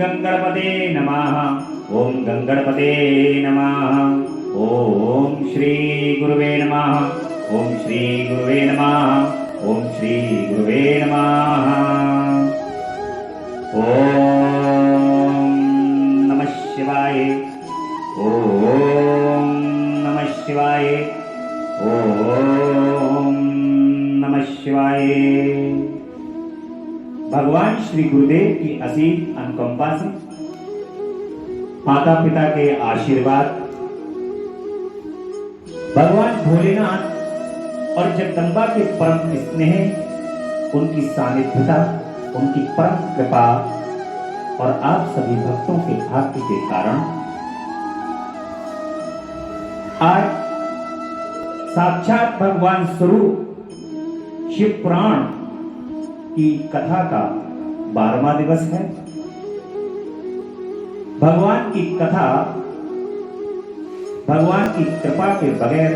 गंगणपते नमः। ओम गंगणपते नमः। ओम श्री गुरुवे नमः। ओम श्री गुरुवे नमः। ओम श्री गुरुवे नमः। ओम नमः शिवाय। ओम नमः शिवाय। ओम नमः शिवाय। भगवान श्री गुरुदेव की असीम अनुकंपा से, माता पिता के आशीर्वाद, भगवान भोलेनाथ और जगदम्बा के परम स्नेह, उनकी सानिध्यता, उनकी परम कृपा और आप सभी भक्तों के भाग्य के कारण आज साक्षात भगवान स्वरूप शिव पुराण की कथा का 12वां दिवस है। भगवान की कथा भगवान की कृपा के बगैर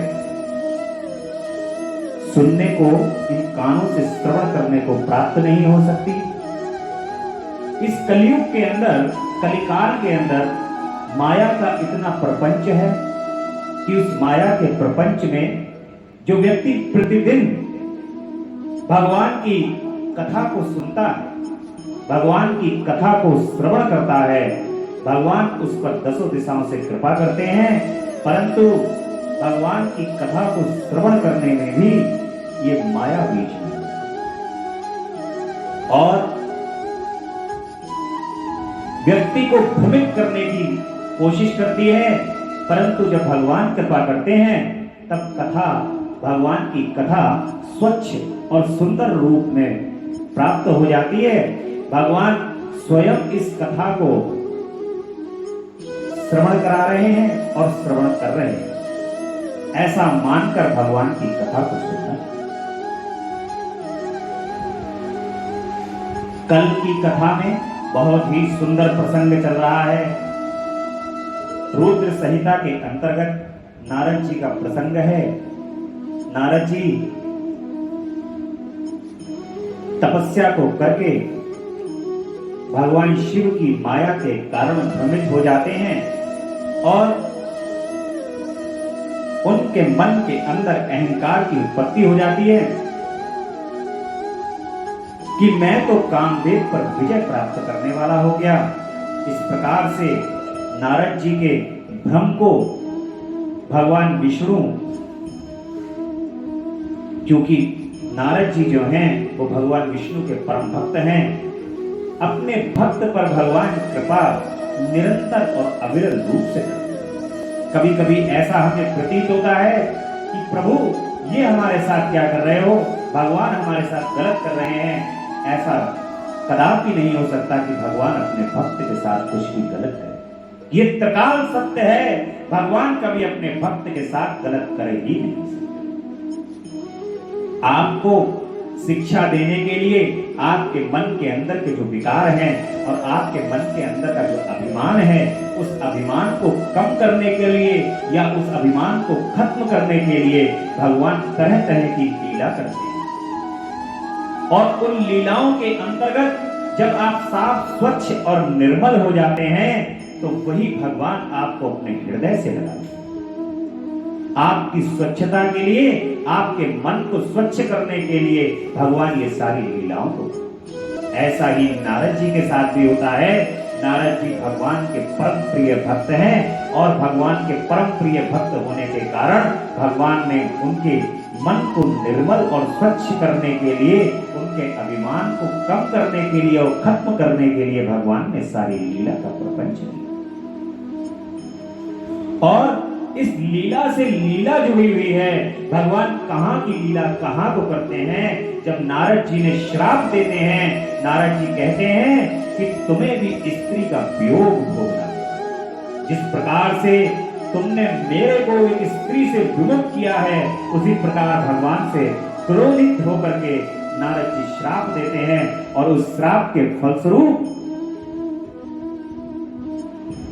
सुनने को, इन कानों से श्रवण करने को प्राप्त नहीं हो सकती। इस कलयुग के अंदर, कलिकाल के अंदर माया का इतना प्रपंच है कि उस माया के प्रपंच में जो व्यक्ति प्रतिदिन भगवान की कथा को सुनता है, भगवान की कथा को श्रवण करता है, भगवान उस पर दसों दिशाओं से कृपा करते हैं। परंतु भगवान की कथा को श्रवण करने में भी ये माया बीच में और व्यक्ति को भ्रमित करने की कोशिश करती है। परंतु जब भगवान कृपा करते हैं तब कथा, भगवान की कथा स्वच्छ और सुंदर रूप में प्राप्त हो जाती है। भगवान स्वयं इस कथा को श्रवण करा रहे हैं और श्रवण कर रहे हैं, ऐसा मानकर भगवान की कथा को सुनना। कल की कथा में बहुत ही सुंदर प्रसंग चल रहा है। रुद्र संहिता के अंतर्गत नारद जी का प्रसंग है। नारद जी तपस्या को करके भगवान शिव की माया के कारण भ्रमित हो जाते हैं और उनके मन के अंदर अहंकार की उत्पत्ति हो जाती है कि मैं तो कामदेव पर विजय प्राप्त करने वाला हो गया। इस प्रकार से नारद जी के भ्रम को भगवान विष्णु, क्योंकि नारद जी जो हैं वो भगवान विष्णु के परम भक्त हैं, अपने भक्त पर भगवान कृपा निरंतर और अविरल रूप से करते हैं। कभी कभी ऐसा हमें प्रतीत होता है कि प्रभु ये हमारे साथ क्या कर रहे हो, भगवान हमारे साथ गलत कर रहे हैं। ऐसा कदापि नहीं हो सकता कि भगवान अपने भक्त के साथ कुछ भी गलत है। ये त्रिकाल सत्य है, भगवान कभी अपने भक्त के साथ गलत करे ही नहीं। आपको शिक्षा देने के लिए आपके मन के अंदर के जो विकार हैं और आपके मन के अंदर का जो अभिमान है, उस अभिमान को कम करने के लिए या उस अभिमान को खत्म करने के लिए भगवान तरह तरह की लीला करते हैं। और उन लीलाओं के अंतर्गत जब आप साफ, स्वच्छ और निर्मल हो जाते हैं तो वही भगवान आपको अपने हृदय से लगाते हैं। आपकी स्वच्छता के लिए, आपके मन को स्वच्छ करने के लिए भगवान ये सारी लीलाओं को। ऐसा ही नारद जी के साथ भी होता है। नारद जी भगवान के परम प्रिय भक्त हैं और भगवान के परम प्रिय भक्त होने के कारण भगवान ने उनके मन को निर्मल और स्वच्छ करने के लिए, उनके अभिमान को कम करने के लिए और खत्म करने के लिए भगवान ने सारी लीला का प्रपंच किया। और इस लीला से लीला जुड़ी हुई है। भगवान कहाँ की लीला कहाँ को करते हैं? जब नारद जी ने श्राप देते हैं, नारद जी कहते हैं कि तुम्हें भी स्त्री का वियोग भोगना। जिस प्रकार से तुमने मेरे को एक स्त्री से विमुख किया है, उसी प्रकार भगवान से क्रोधित होकर के नारद जी श्राप देते हैं और उस श्राप के फलस्वरूप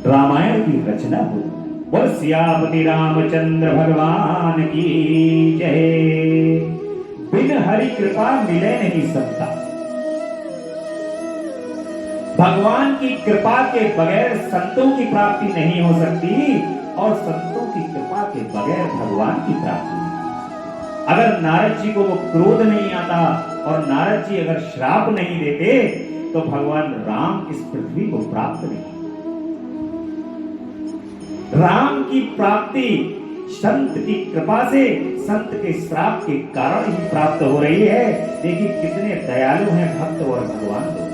रामायण की रचना हुई। बोल सियापति रामचंद्र भगवान की जय। बिन हरि कृपा मिले नहीं सकता। भगवान की कृपा के बगैर संतों की प्राप्ति नहीं हो सकती और संतों की कृपा के बगैर भगवान की प्राप्ति नहीं हो सकती। अगर नारद जी को वो क्रोध नहीं आता और नारद जी अगर श्राप नहीं देते तो भगवान राम इस पृथ्वी को प्राप्त नहीं। राम की प्राप्ति संत की कृपा से, संत के श्राप के कारण ही प्राप्त हो रही है। देखिए कितने दयालु हैं भक्त और भगवान दोनों।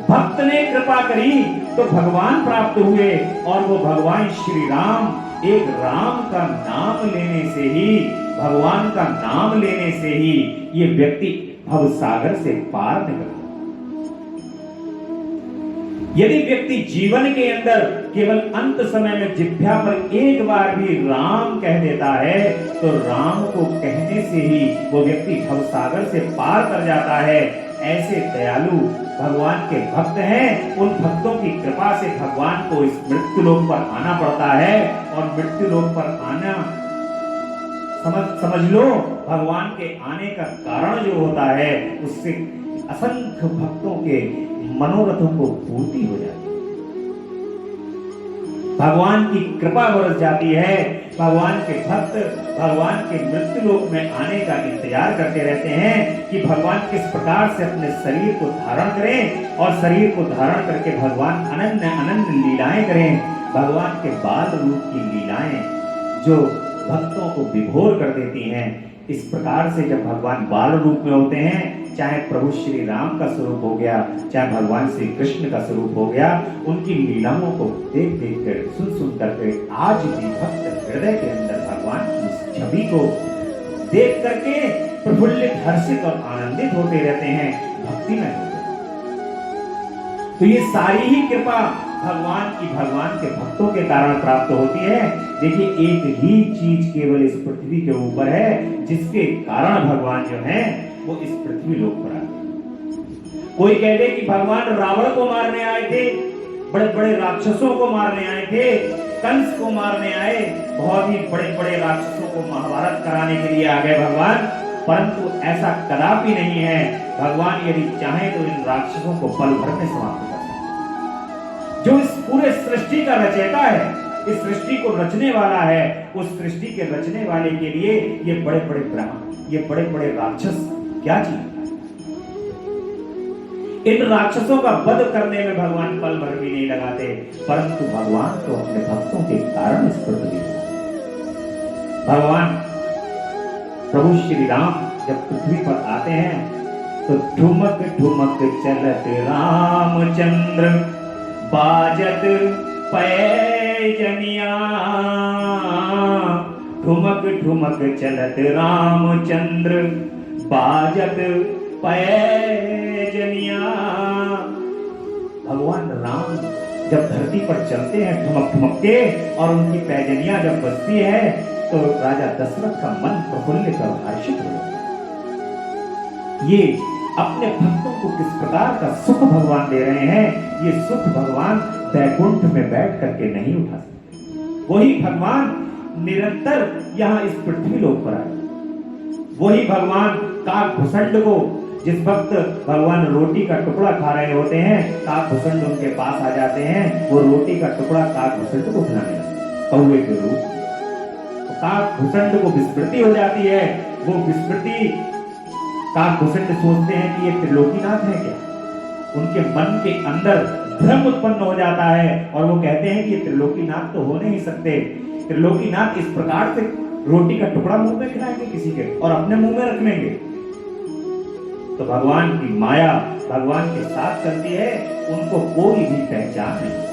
भक्त ने कृपा करी तो भगवान प्राप्त हुए और वो भगवान श्री राम, एक राम का नाम लेने से ही, भगवान का नाम लेने से ही ये व्यक्ति भवसागर से पार निकल। यदि व्यक्ति जीवन के अंदर केवल अंत समय में जिह्वा पर एक बार भी राम कह देता है तो राम को कहने से ही वो व्यक्ति भवसागर से पार कर जाता है। ऐसे दयालु भगवान के भक्त हैं। उन भक्तों की कृपा से भगवान को इस मृत्यु लोक पर आना पड़ता है और मृत्यु लोक पर आना समझ लो भगवान के आने का कारण जो होता है उससे असंख्य भक्तों के मनोरथों को पूर्ति हो जाती है। भगवान की कृपा बरस जाती है। भगवान के भक्त भगवान के मृत्यु लोक में आने का इंतजार करते रहते हैं कि भगवान किस प्रकार से अपने शरीर को धारण करें और शरीर को धारण करके भगवान अनन्य अनन्य लीलाएं करें। भगवान के बाल रूप की लीलाएं जो भक्तों को विभोर कर देती हैं। इस प्रकार से जब भगवान बाल रूप में होते हैं, चाहे प्रभु श्री राम का स्वरूप हो गया, चाहे भगवान श्री कृष्ण का स्वरूप हो गया, उनकी लीलाओं को देख देख कर, सुन सुन करके आज भी भक्त हृदय के अंदर भगवान की छवि को देख करके प्रफुल्लित, हर्षित और आनंदित होते रहते हैं, भक्ति में होते हैं। तो ये सारी ही कृपा भगवान की, भगवान के भक्तों के कारण प्राप्त होती है। देखिए एक ही चीज केवल इस पृथ्वी के ऊपर है जिसके कारण भगवान जो है वो इस पृथ्वी लोक पर आए। कोई कह दे कि भगवान रावण को मारने आए थे, बड़े बड़े राक्षसों को मारने आए थे, कंस को मारने आए, बहुत ही बड़े बड़े राक्षसों को महाभारत कराने के लिए आ गए भगवान, परंतु ऐसा कदापि नहीं है। भगवान यदि चाहे तो इन राक्षसों को पल भर में समाप्त कर सकते। जो इस पूरे सृष्टि का रचयिता है, इस सृष्टि को रचने वाला है, उस सृष्टि के रचने वाले के लिए ये बड़े बड़े ब्रह्म, ये बड़े बड़े राक्षस क्या चीज। इन राक्षसों का वध करने में भगवान पल भर भी नहीं लगाते, परंतु भगवान तो अपने भक्तों के कारण इस पृथ्वी। भगवान प्रभु श्री राम जब पृथ्वी पर आते हैं तो ठुमक ठुमक चलत रामचंद्र, बाजत पैजनिया, ठुमक ठुमक चलत रामचंद्र, बाजत पैजनिया। भगवान राम जब धरती पर चलते हैं ठुमक ठुमक के और उनकी पैजनिया जब बजती है तो राजा दशरथ का मन प्रफुल्लित और हर्षित हो जाता है। ये अपने भक्तों को किस प्रकार का सुख भगवान दे रहे हैं, ये सुख भगवान वैकुंठ में बैठ करके नहीं उठा सकते। वही भगवान निरंतर यहाँ इस पृथ्वी लोक पर आए। वही भगवान काकभूषण को, जिस वक्त भगवान रोटी का टुकड़ा खा रहे होते हैं, काकभूषण उनके पास आ जाते हैं, वो रोटी का टुकड़ा काकभूषण को खिलाने लगते कौवे के रूप। काकभूषण को विस्मृति हो जाती है। वो विस्मृति काकभूषण सोचते हैं कि ये त्रिलोकीनाथ है क्या। उनके मन के अंदर भ्रम उत्पन्न हो जाता है और वो कहते हैं कि ये त्रिलोकीनाथ तो हो नहीं सकते। त्रिलोकीनाथ इस प्रकार से रोटी का टुकड़ा मुंह में खिलाएंगे किसी के और अपने मुंह में रख लेंगे। तो भगवान की माया भगवान के साथ चलती है, उनको कोई भी पहचान नहीं।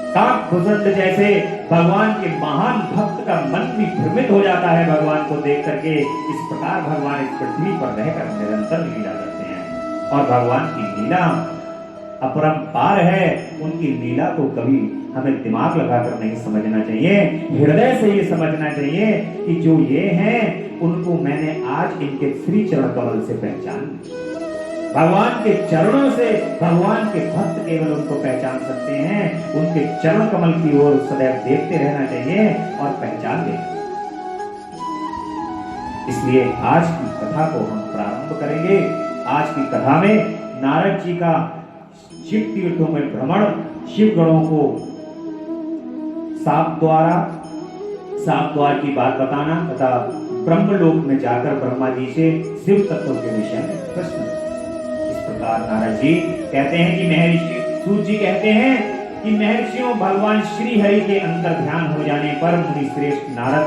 काकभूषण जैसे भगवान के महान भक्त का मन भी भ्रमित हो जाता है भगवान को देख करके। इस प्रकार भगवान इस पृथ्वी पर रहकर निरंतर लीला करते हैं और भगवान की लीला अपरंपार है। उनकी लीला को कभी हमें दिमाग लगाकर नहीं समझना चाहिए, हृदय से ये समझना चाहिए कि जो ये हैं उनको मैंने आज इनके श्री चरण कमल से पहचान। भगवान के चरणों से भगवान के भक्त केवल उनको पहचान सकते हैं। उनके चरण कमल की ओर सदैव देखते रहना चाहिए और पहचान लें। इसलिए आज की कथा को हम प्रारंभ करेंगे। आज की कथा में नारद जी का शिव तीर्थों में भ्रमण, शिव गणों को सात द्वार की बात बताना तथा ब्रह्मलोक में जाकर ब्रह्मा जी से शिव तत्व के विषय में प्रश्न। इस प्रकार नारद जी कहते हैं कि महर्षि सूत जी कहते हैं कि महर्षियों भगवान श्री हरि के अंतर ध्यान हो जाने पर मुनि श्रेष्ठ नारद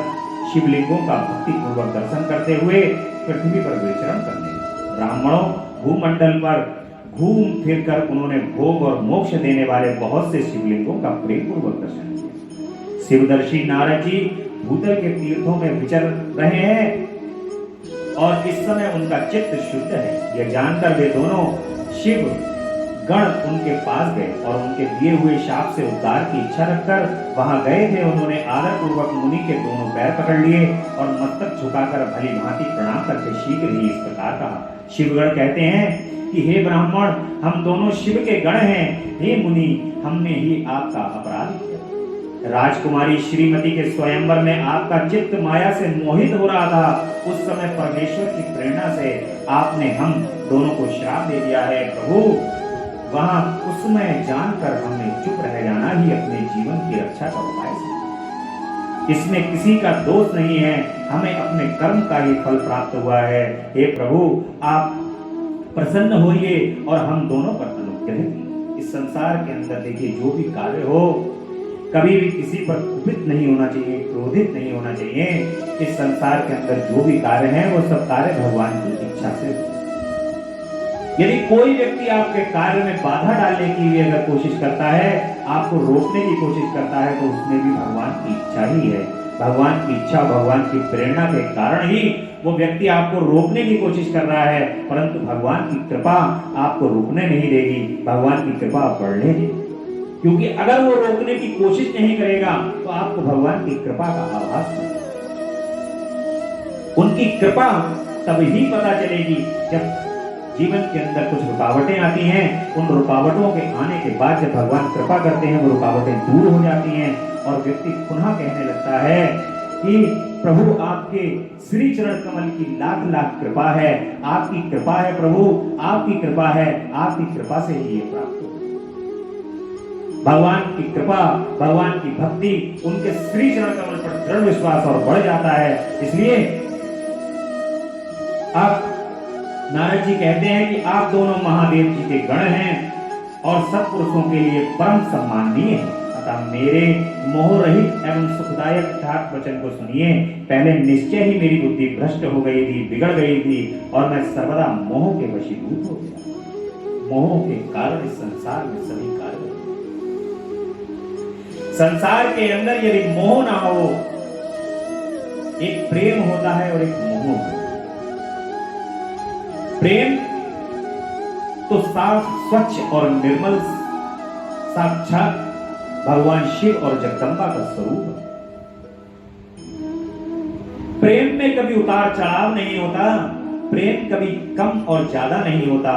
शिवलिंगों का भक्ति पूर्वक दर्शन करते हुए पृथ्वी पर विचरण करने लगे। ब्राह्मणों भूमंडल पर घूम फिर कर उन्होंने भोग और मोक्ष देने वाले बहुत से शिवलिंगों का प्रेम पूर्वक दर्शन किया। शिवदर्शी नारद जी भूतल के तीर्थों में विचर रहे हैं और इस समय उनका चित्त शुद्ध है। यह जानकर वे दोनों शिव गण उनके पास गए और उनके दिए हुए शाप से उद्धार की इच्छा रखकर वहां गए थे। उन्होंने आदर पूर्वक मुनि के दोनों पैर पकड़ लिए और मस्तक झुकाकर भली भांति प्रणाम करके शीघ्र ही इस प्रकार कहा। शिवगण कहते हैं कि हे ब्राह्मण, हम दोनों शिव के गण हैं। हे मुनि, हमने ही आपका अपराध किया। राजकुमारी श्रीमती के स्वयंवर में आपका चित्त माया से मोहित हो रहा था। उस समय परमेश्वर की प्रेरणा से आपने हम दोनों को श्राप दे दिया है। प्रभु, वहां उस समय जानकर हमने चुप रह जाना ही अपने जीवन की रक्षा का उपाय है। इसमें किसी का दोष नहीं है, हमें अपने कर्म का ही फल प्राप्त हुआ है। हे प्रभु, आप प्रसन्न होइए और हम दोनों पर अनुग्रह कीजिए। इस संसार के अंदर देखिए, जो भी कार्य हो कभी भी किसी पर कुपित नहीं होना चाहिए, क्रोधित नहीं होना चाहिए। इस संसार के अंदर जो भी कार्य है वो सब कार्य भगवान की इच्छा से। यदि कोई व्यक्ति आपके कार्य में बाधा डालने की भी अगर कोशिश करता है, आपको रोकने की कोशिश करता है, तो उसमें भी भगवान की इच्छा ही है। भगवान की इच्छा, भगवान की प्रेरणा के कारण ही वो व्यक्ति आपको रोकने की कोशिश कर रहा है, परंतु भगवान की कृपा आपको रोकने नहीं देगी। भगवान की कृपा बढ़ने देगी, क्योंकि अगर वो रोकने की कोशिश नहीं करेगा तो आपको भगवान की कृपा का आभास नहीं। उनकी कृपा तभी पता चलेगी जब जीवन के अंदर कुछ रुकावटें आती हैं। उन रुकावटों के आने के बाद जब भगवान कृपा करते हैं, वो रुकावटें दूर हो जाती हैं और व्यक्ति पुनः कहने लगता है कि प्रभु, आपके श्री चरण कमल की लाख लाख कृपा है। आपकी कृपा है प्रभु, आपकी कृपा है। आपकी कृपा से ही ये प्राप्त हो। भगवान की कृपा, भगवान की भक्ति, उनके श्री चरण कमल पर दृढ़ विश्वास और बढ़ जाता है। इसलिए आप नारद जी कहते हैं कि आप दोनों महादेव जी के गण हैं और सत्पुरुषों के लिए परम सम्माननीय हैं। अतः मेरे मोह रहित एवं सुखदायक यथार्थ वचन को सुनिए। पहले निश्चय ही मेरी बुद्धि भ्रष्ट हो गई थी, बिगड़ गई थी और मैं सर्वदा मोह के वशीभूत हो गया। मोह के कारण इस संसार में सभी कार्य, संसार के अंदर यदि मोह ना हो, एक प्रेम होता है और एक मोह होता है। प्रेम तो साफ, स्वच्छ और निर्मल साक्षात भगवान शिव और जगदम्बा का स्वरूप है। प्रेम में कभी उतार चढ़ाव नहीं होता, प्रेम कभी कम और ज्यादा नहीं होता।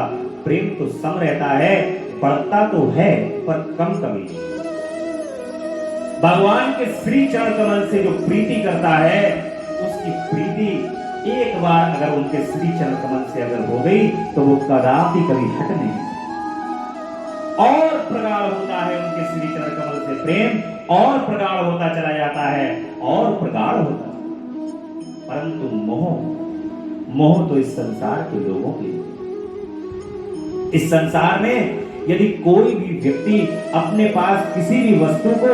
प्रेम तो सम रहता है, बढ़ता तो है पर कम कभी नहीं। भगवान के श्री चरण कमल से जो प्रीति करता है, उसकी प्रीति एक बार अगर उनके श्री चरण कमल से अगर हो गई तो वो कदापि कभी हट नहीं। और प्रगाढ़ होता है उनके श्री चरण कमल से प्रेम, और प्रगाढ़ होता चला जाता है, और प्रगाढ़ होता है। परंतु मोह तो इस संसार के लोगों के लिए, इस संसार में यदि कोई भी व्यक्ति अपने पास किसी भी वस्तु को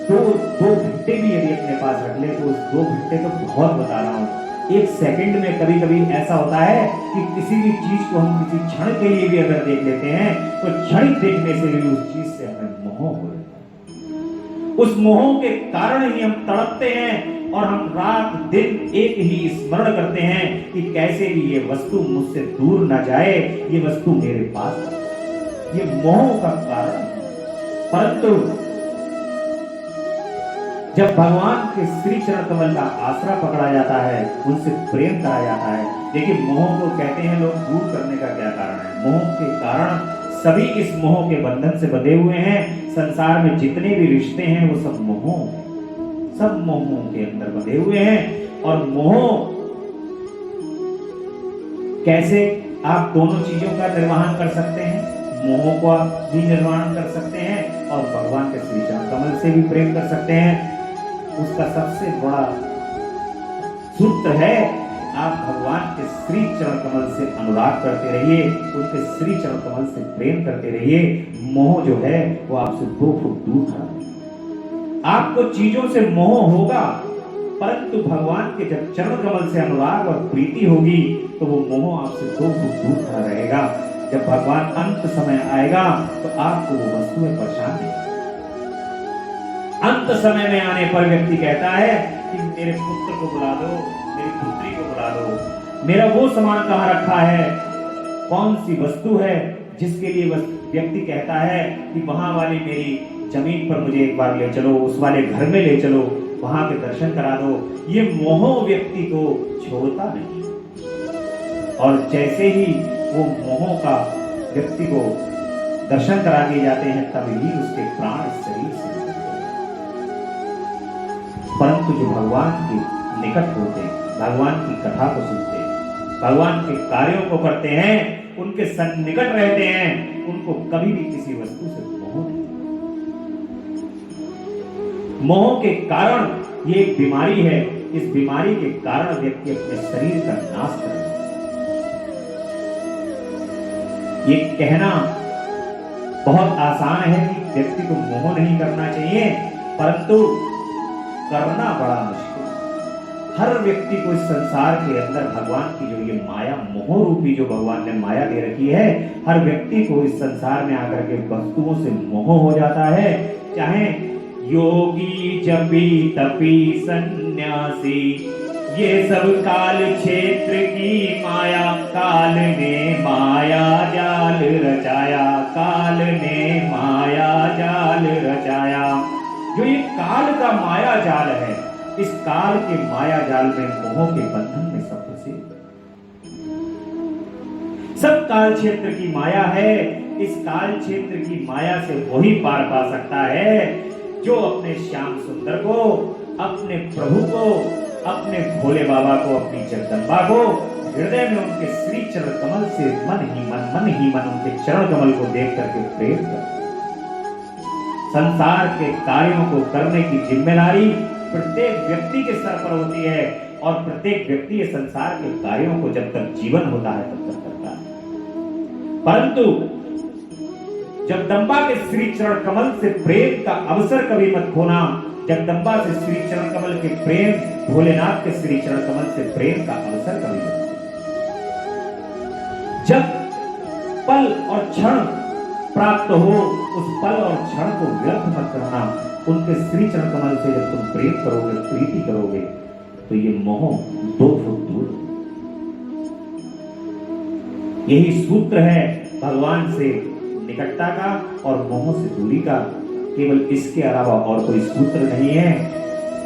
दो घंटे भी यदि अपने पास रख ले, तो उस 2 घंटे तो बहुत बता रहा हूं, 1 सेकंड में कभी कभी ऐसा होता है कि किसी भी चीज को हम किसी क्षण के लिए भी अगर देख लेते हैं, तो क्षणिक देखने से भी उस चीज से हमें मोह हो जाता है। उस मोह के कारण ही हम तड़पते हैं और हम रात दिन एक ही स्मरण करते हैं कि कैसे भी ये वस्तु मुझसे दूर ना जाए, ये वस्तु मेरे पास। ये मोह का कारण है। परंतु जब भगवान के श्री चरण कमल का आसरा पकड़ा जाता है, उनसे प्रेम करा जाता है। देखिए, मोह को कहते हैं लोग दूर करने का क्या कारण है? मोह के कारण सभी इस moह के बंधन से बंधे हुए हैं। संसार में जितने भी रिश्ते हैं वो सब मोहों के अंदर बंधे हुए हैं। और मोह कैसे आप दोनों चीजों का निर्वहन कर सकते हैं, मोह का भी निर्वहन कर सकते हैं और भगवान के श्री चरण कमल से भी प्रेम कर सकते हैं। उसका सबसे बड़ा सूत्र है, आप भगवान के श्री चरण कमल से अनुराग करते रहिए, उनके श्री चरण कमल से प्रेम करते रहिए। मोह जो है वो आपसे 2 फुट दूर खड़ा है। आपको चीजों से मोह होगा, परंतु भगवान के जब चरण कमल से अनुराग और प्रीति होगी तो वो मोह आपसे 2 फुट दूर खड़ा रहेगा। जब भगवान अंत समय आएगा तो आपको वो वस्तुएं परेशान नहीं। अंत समय में आने पर व्यक्ति कहता है कि मेरे पुत्र को बुला दो, मेरी पुत्री को बुला दो, मेरा वो सामान कहाँ रखा है, कौन सी वस्तु है जिसके लिए व्यक्ति कहता है कि वहां वाली मेरी जमीन पर मुझे एक बार ले चलो, उस वाले घर में ले चलो, वहां के दर्शन करा दो। ये मोह व्यक्ति को छोड़ता नहीं, और जैसे ही वो मोह का व्यक्ति को दर्शन करा दिए जाते हैं तभी उसके प्राण शरीर से निकलते हैं। परंतु जो भगवान के निकट होते हैं, भगवान की कथा को सुनते हैं, भगवान के कार्यों को करते हैं, उनके सन्निकट रहते हैं, उनको कभी भी किसी वस्तु से मोह नहीं। मोह के कारण ये एक बीमारी है, इस बीमारी के कारण व्यक्ति अपने शरीर का नाश कर रहा है। ये कहना बहुत आसान है कि व्यक्ति को मोह नहीं करना चाहिए, परंतु करना बड़ा मुश्किल है। हर व्यक्ति को इस संसार के अंदर भगवान की जो ये माया, मोह रूपी जो भगवान ने माया दे रखी है, हर व्यक्ति को इस संसार में आकर के वस्तुओं से मोह हो जाता है। चाहे योगी, जपी, तपी, सन्यासी, ये सब काल क्षेत्र की माया, काल ने माया जाल रचाया, काल ने माया जाल रचाया। जो ये काल का माया जाल है, इस काल के माया जाल में, मोह के बंधन में सब फंसे। सब काल क्षेत्र की माया है। इस काल क्षेत्र की माया से वही पार पा सकता है जो अपने श्याम सुंदर को, अपने प्रभु को, अपने भोले बाबा को, अपनी जगदम्बा को हृदय में उनके श्री चरण कमल से मन ही मन उनके चरण कमल को देख करके प्रेम कर। संसार के कार्यों को करने की जिम्मेदारी प्रत्येक व्यक्ति के सर पर होती है, और प्रत्येक व्यक्ति ये संसार के कार्यों को जब तक जीवन होता है तब तक करता है। परंतु जगदम्बा के श्री चरण कमल से प्रेम का अवसर कभी मत खोना। जगदम्बा से श्री चरण कमल के प्रेम, भोलेनाथ के श्री चरण कमल से प्रेम का अवसर कभी मत खोना। जब पल और क्षण प्राप्त हो, उस पल और क्षण को व्यर्थ मत करना। उनके श्री चरण कमल से जब तुम प्रेम करोगे, प्रीति करोगे, तो ये मोह 2 फुट दूर। यही सूत्र है भगवान से निकटता का और मोह से दूरी का। केवल इसके अलावा और कोई सूत्र नहीं है।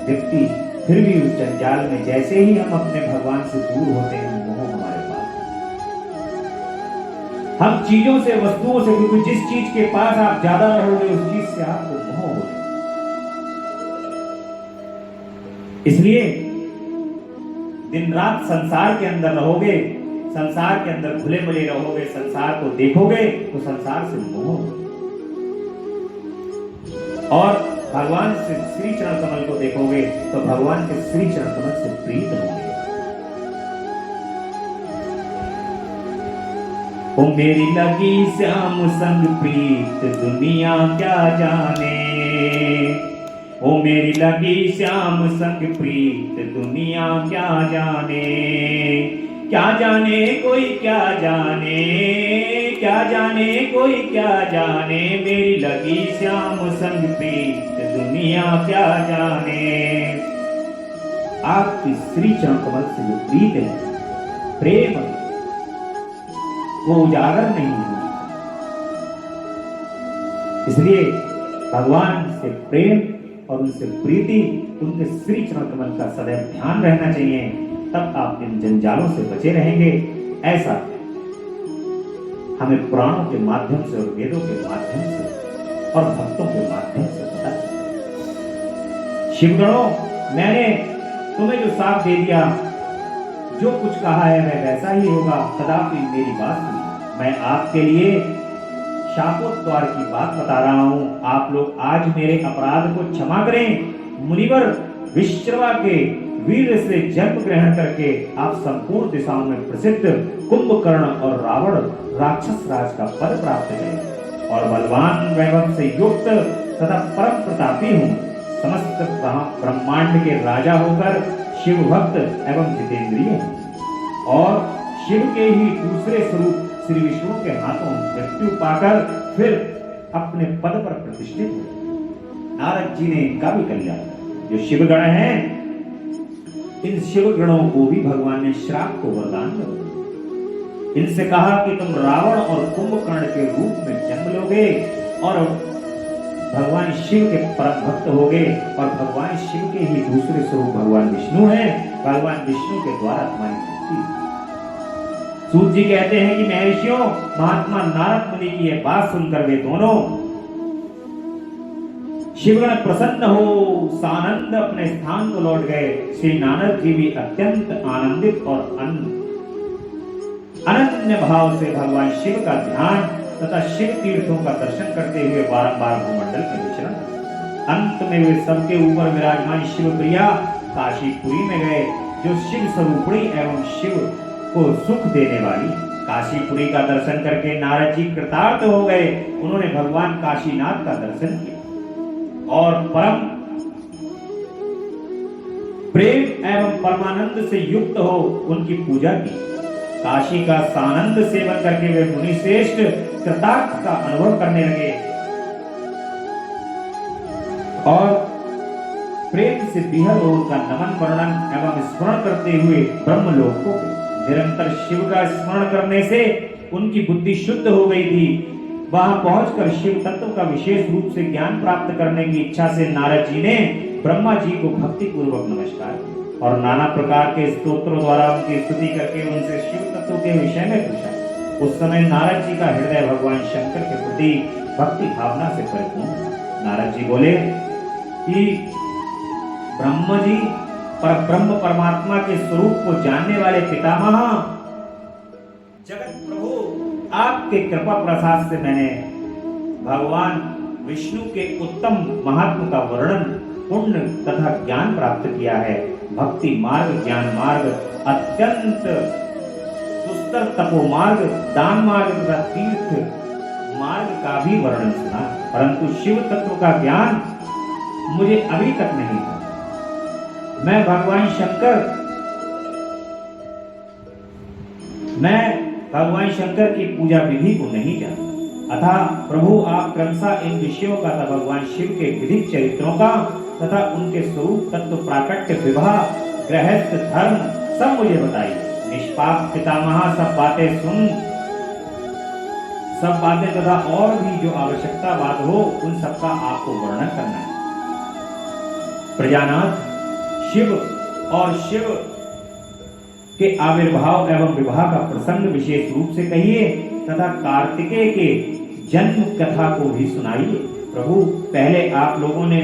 व्यक्ति फिर भी उस जंजाल में, जैसे ही हम अपने भगवान से दूर होते हैं, मोह हमारे पास। हम चीजों से, वस्तुओं से, क्योंकि जिस चीज के पास आप ज्यादा रहोगे उस चीज से आपको मोह होगा। इसलिए दिन रात संसार के अंदर रहोगे, संसार के अंदर खुले मिले रहोगे, संसार को देखोगे तो संसार से मोह, और भगवान से श्री चरण कमल को देखोगे तो भगवान के श्री चरण कमल से प्रीत होंगे। ओ मेरी लगी श्याम संग प्रीत दुनिया क्या जाने, ओ मेरी लगी श्याम संग प्रीत दुनिया क्या जाने। क्या जाने कोई क्या जाने, क्या जाने कोई क्या जाने, मेरी लगी श्याम संग प्रीत दुनिया क्या जाने। आपकी श्री चरण कमल से जो प्रीत है, प्रेम, वो उजागर नहीं हुआ। इसलिए भगवान से प्रेम और उनसे प्रीति, उनके श्री चरण कमल का सदैव ध्यान रहना चाहिए। तब आप इन जंजालों से बचे रहेंगे। ऐसा हमें पुराणों के माध्यम से और वेदों के माध्यम से और भक्तों के माध्यम से पता है। शिवगणों, मैंने तुम्हें जो साथ दे दिया, जो कुछ कहा है वह वैसा ही होगा। तथापि मेरी बात सुनिए, मैं आपके लिए शापोद्वार की बात बता रहा हूं। आप लोग आज मेरे अपराध को क्षमा करें। मुनिवर विश्रवा के वीर से जन्म ग्रहण करके आप संपूर्ण दिशाओं में प्रसिद्ध कुंभकर्ण और रावण राक्षस राज का पद प्राप्त करें और बलवान वैभव से युक्त तथा परम प्रतापी हूँ। समस्त ब्रह्मांड के राजा होकर शिव भक्त एवं जितेंद्रिय और शिव के ही दूसरे स्वरूप श्री विष्णु के हाथों मृत्यु पाकर फिर अपने पद पर प्रतिष्ठित हुए। नारद जी ने इनका भी कल्याण किया। जो शिवगण हैं, इन शिवगणों को भी भगवान ने श्राप को वरदान दिया। इनसे कहा कि तुम रावण और कुंभकर्ण के रूप में जन्म लोगे और भगवान शिव के परम भक्त होगे और भगवान शिव के ही दूसरे स्वरूप भगवान विष्णु हैं। भगवान विष्णु के द्वारा तुम्हारी मुक्ति। सूत जी कहते हैं कि महर्षियों, महात्मा नारद मुनि की यह बात सुनकर वे दोनों शिवगण प्रसन्न हो सानंद अपने स्थान को लौट गए। श्री नारद जी भी अत्यंत आनंदित और अनन्य भाव से भगवान शिव का ध्यान तथा शिव तीर्थों का दर्शन करते हुए बारंबार भूमंडल में विचरण। अंत में वे सबके ऊपर विराजमान शिव प्रिया काशीपुरी में गए, जो शिव स्वरूपिणी एवं शिव को सुख देने वाली। काशीपुरी का दर्शन करके नारद जी कृतार्थ हो गए। उन्होंने भगवान काशीनाथ का दर्शन किया और परम प्रेम एवं परमानंद से युक्त हो उनकी पूजा की। काशी का सानंद सेवन करके वे मुनि श्रेष्ठ कृतार्थ का अनुभव करने लगे और प्रेम से बिहर हो उनका नमन वर्णन एवं स्मरण करते हुए ब्रह्मलोक को गए। निरंतर शिव का स्मरण करने से उनकी बुद्धि शुद्ध हो गई थी। वहां पहुंचकर शिव तत्व का विशेष रूप से ज्ञान प्राप्त करने की इच्छा से नारद जी ने ब्रह्मा जी को भक्ति पूर्वक नमस्कार किया और नाना प्रकार के स्तोत्रों द्वारा उनकी स्तुति करके उनसे शिव तत्व के विषय में पूछा। उस समय नारद जी का हृदय भगवान शंकर के प्रति भक्ति भावना से परिपूर्ण। नारद जी बोले कि ब्रह्म जी पर ब्रह्म परमात्मा के स्वरूप को जानने वाले पितामह जगत प्रभु, आपके कृपा प्रसाद से मैंने भगवान विष्णु के उत्तम महात्म का वर्णन, पुण्य तथा ज्ञान प्राप्त किया है। भक्ति मार्ग, ज्ञान मार्ग, अत्यंत सुस्तर तपो मार्ग, दान मार्ग तथा तीर्थ मार्ग का भी वर्णन सुना, परंतु शिव तत्व का ज्ञान मुझे अभी तक नहीं था। मैं भगवान शंकर की पूजा विधि को नहीं जानता। अतः प्रभु आप क्रमशः इन विषयों का तथा भगवान शिव के विधिक चरित्रों का तथा उनके स्वरूप तत्व प्राकट्य विवाह गृहस्थ धर्म सब मुझे बताइए। निष्पाप पितामह सब बातें तथा और भी जो आवश्यकता बात हो उन सबका आपको वर्णन करना है। प्रजानाथ, शिव और शिव के आविर्भाव एवं विवाह का प्रसंग विशेष रूप से कहिए तथा कार्तिकेय के जन्म कथा को भी सुनाइए। प्रभु, पहले आप लोगों ने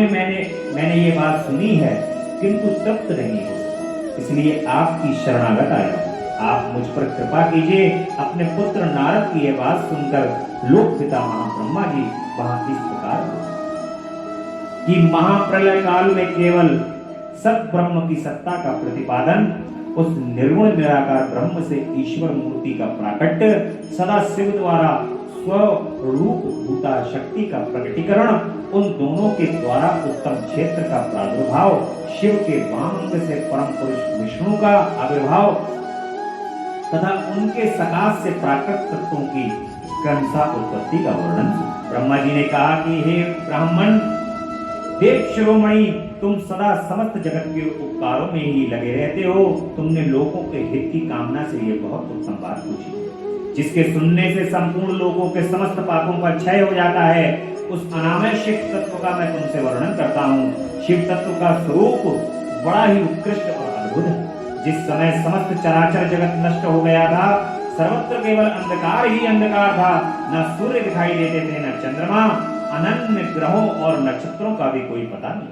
मैंने ये बात सुनी है किंतु तृप्त नहीं हो सका, इसलिए आपकी शरणागत आया। आप मुझ पर कृपा कीजिए। अपने पुत्र नारद की यह बात सुनकर लोक पितामह ब्रह्मा जी वहां इस प्रकार कि महाप्रलय काल में केवल सत ब्रह्म की सत्ता का प्रतिपादन, उस निर्गुण निराकार ब्रह्म से ईश्वर मूर्ति का प्राकट्य, सदा शिव द्वारा स्वरूप भूता शक्ति का प्रकटीकरण, उन दोनों के द्वारा उत्तम क्षेत्र का प्रादुर्भाव, शिव के वाम अंग से परम पुरुष विष्णु का आविर्भाव तथा उनके सकाश से प्राकृत तत्वों की क्रमशः उत्पत्ति का वर्णन। ब्रह्मा जी ने कहा कि हे ब्राह्मण देव शिरोमणि, तुम सदा समस्त जगत के उपकारों में ही लगे रहते हो। तुमने लोगों के हित की कामना से ये बहुत उत्तम बात पूछी, जिसके सुनने से संपूर्ण लोगों के समस्त पापों का क्षय हो जाता है। उस अनामय शिव तत्व का मैं तुमसे वर्णन करता हूँ। शिव तत्व का स्वरूप बड़ा ही उत्कृष्ट और अद्भुत है। जिस समय समस्त चराचर जगत नष्ट हो गया था, सर्वत्र केवल अंधकार ही अंधकार था। न सूर्य दिखाई देते थे, न चंद्रमा, अनन्य ग्रहों और नक्षत्रों का भी कोई पता नहीं।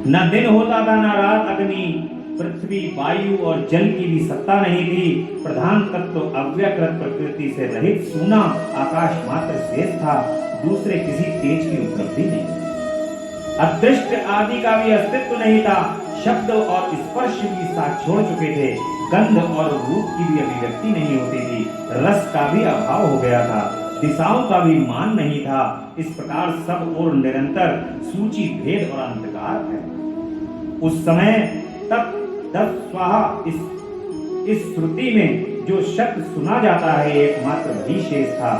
न दिन होता था न रात, अग्नि पृथ्वी वायु और जल की भी सत्ता नहीं थी। प्रधान तत्व अव्यकृत प्रकृति से रहित सूना आकाश मात्र शेष था, दूसरे किसी तेज की उपलब्धि नहीं। अदृष्ट आदि का भी अस्तित्व नहीं था, शब्द और स्पर्श भी साथ छोड़ चुके थे, गंध और रूप की भी अभिव्यक्ति नहीं होती थी, रस का भी अभाव हो गया था, दिशाओं का भी मान नहीं था। इस प्रकार सब और निरंतर सूची भेद और अंधकार है। उस समय तक दस स्वाहा इस श्रुति में जो शब्द सुना जाता है एकमात्र वही शेष था।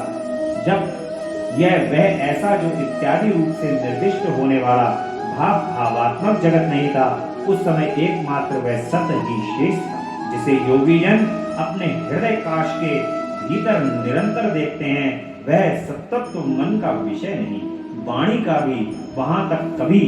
जब यह वह ऐसा जो इत्यादि रूप से निर्दिष्ट होने वाला भावात्मक जगत नहीं था, उस समय एकमात्र वह सत्य ही शेष था, जिसे योगी जन अपने हृदय काश के भीतर निरंतर देखते हैं। वह सत्तत्व मन का विषय नहीं, वाणी का भी वहां तक कभी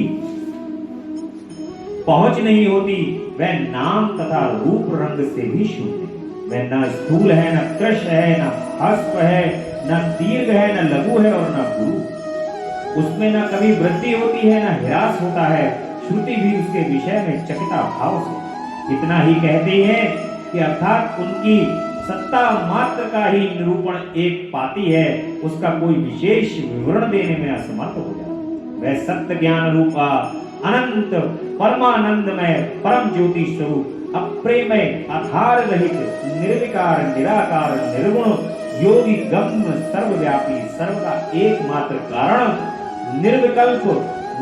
पहुंच नहीं होती। वह नाम तथा रूप रंग से भी शून्य, वह न स्थूल है, न कृश है, न हस्व है, न दीर्घ है, न लघु है और न गुरु। उसमें न कभी वृद्धि होती है, न ह्रास होता है। श्रुति भी उसके विषय में चकिता भाव से इतना ही कहती है कि अर्थात उनकी सत्ता मात्र का ही निरूपण एक पाती है, उसका कोई विशेष विवरण देने में असमर्थ हो जाता। वह सत्य ज्ञान रूपा अनंत परमानंदमय परम ज्योति स्वरूप अप्रेमय आधार रहित निर्विकार निराकार निर्गुण योगी गम्य सर्वव्यापी सर्वदा एकमात्र कारण निर्विकल्प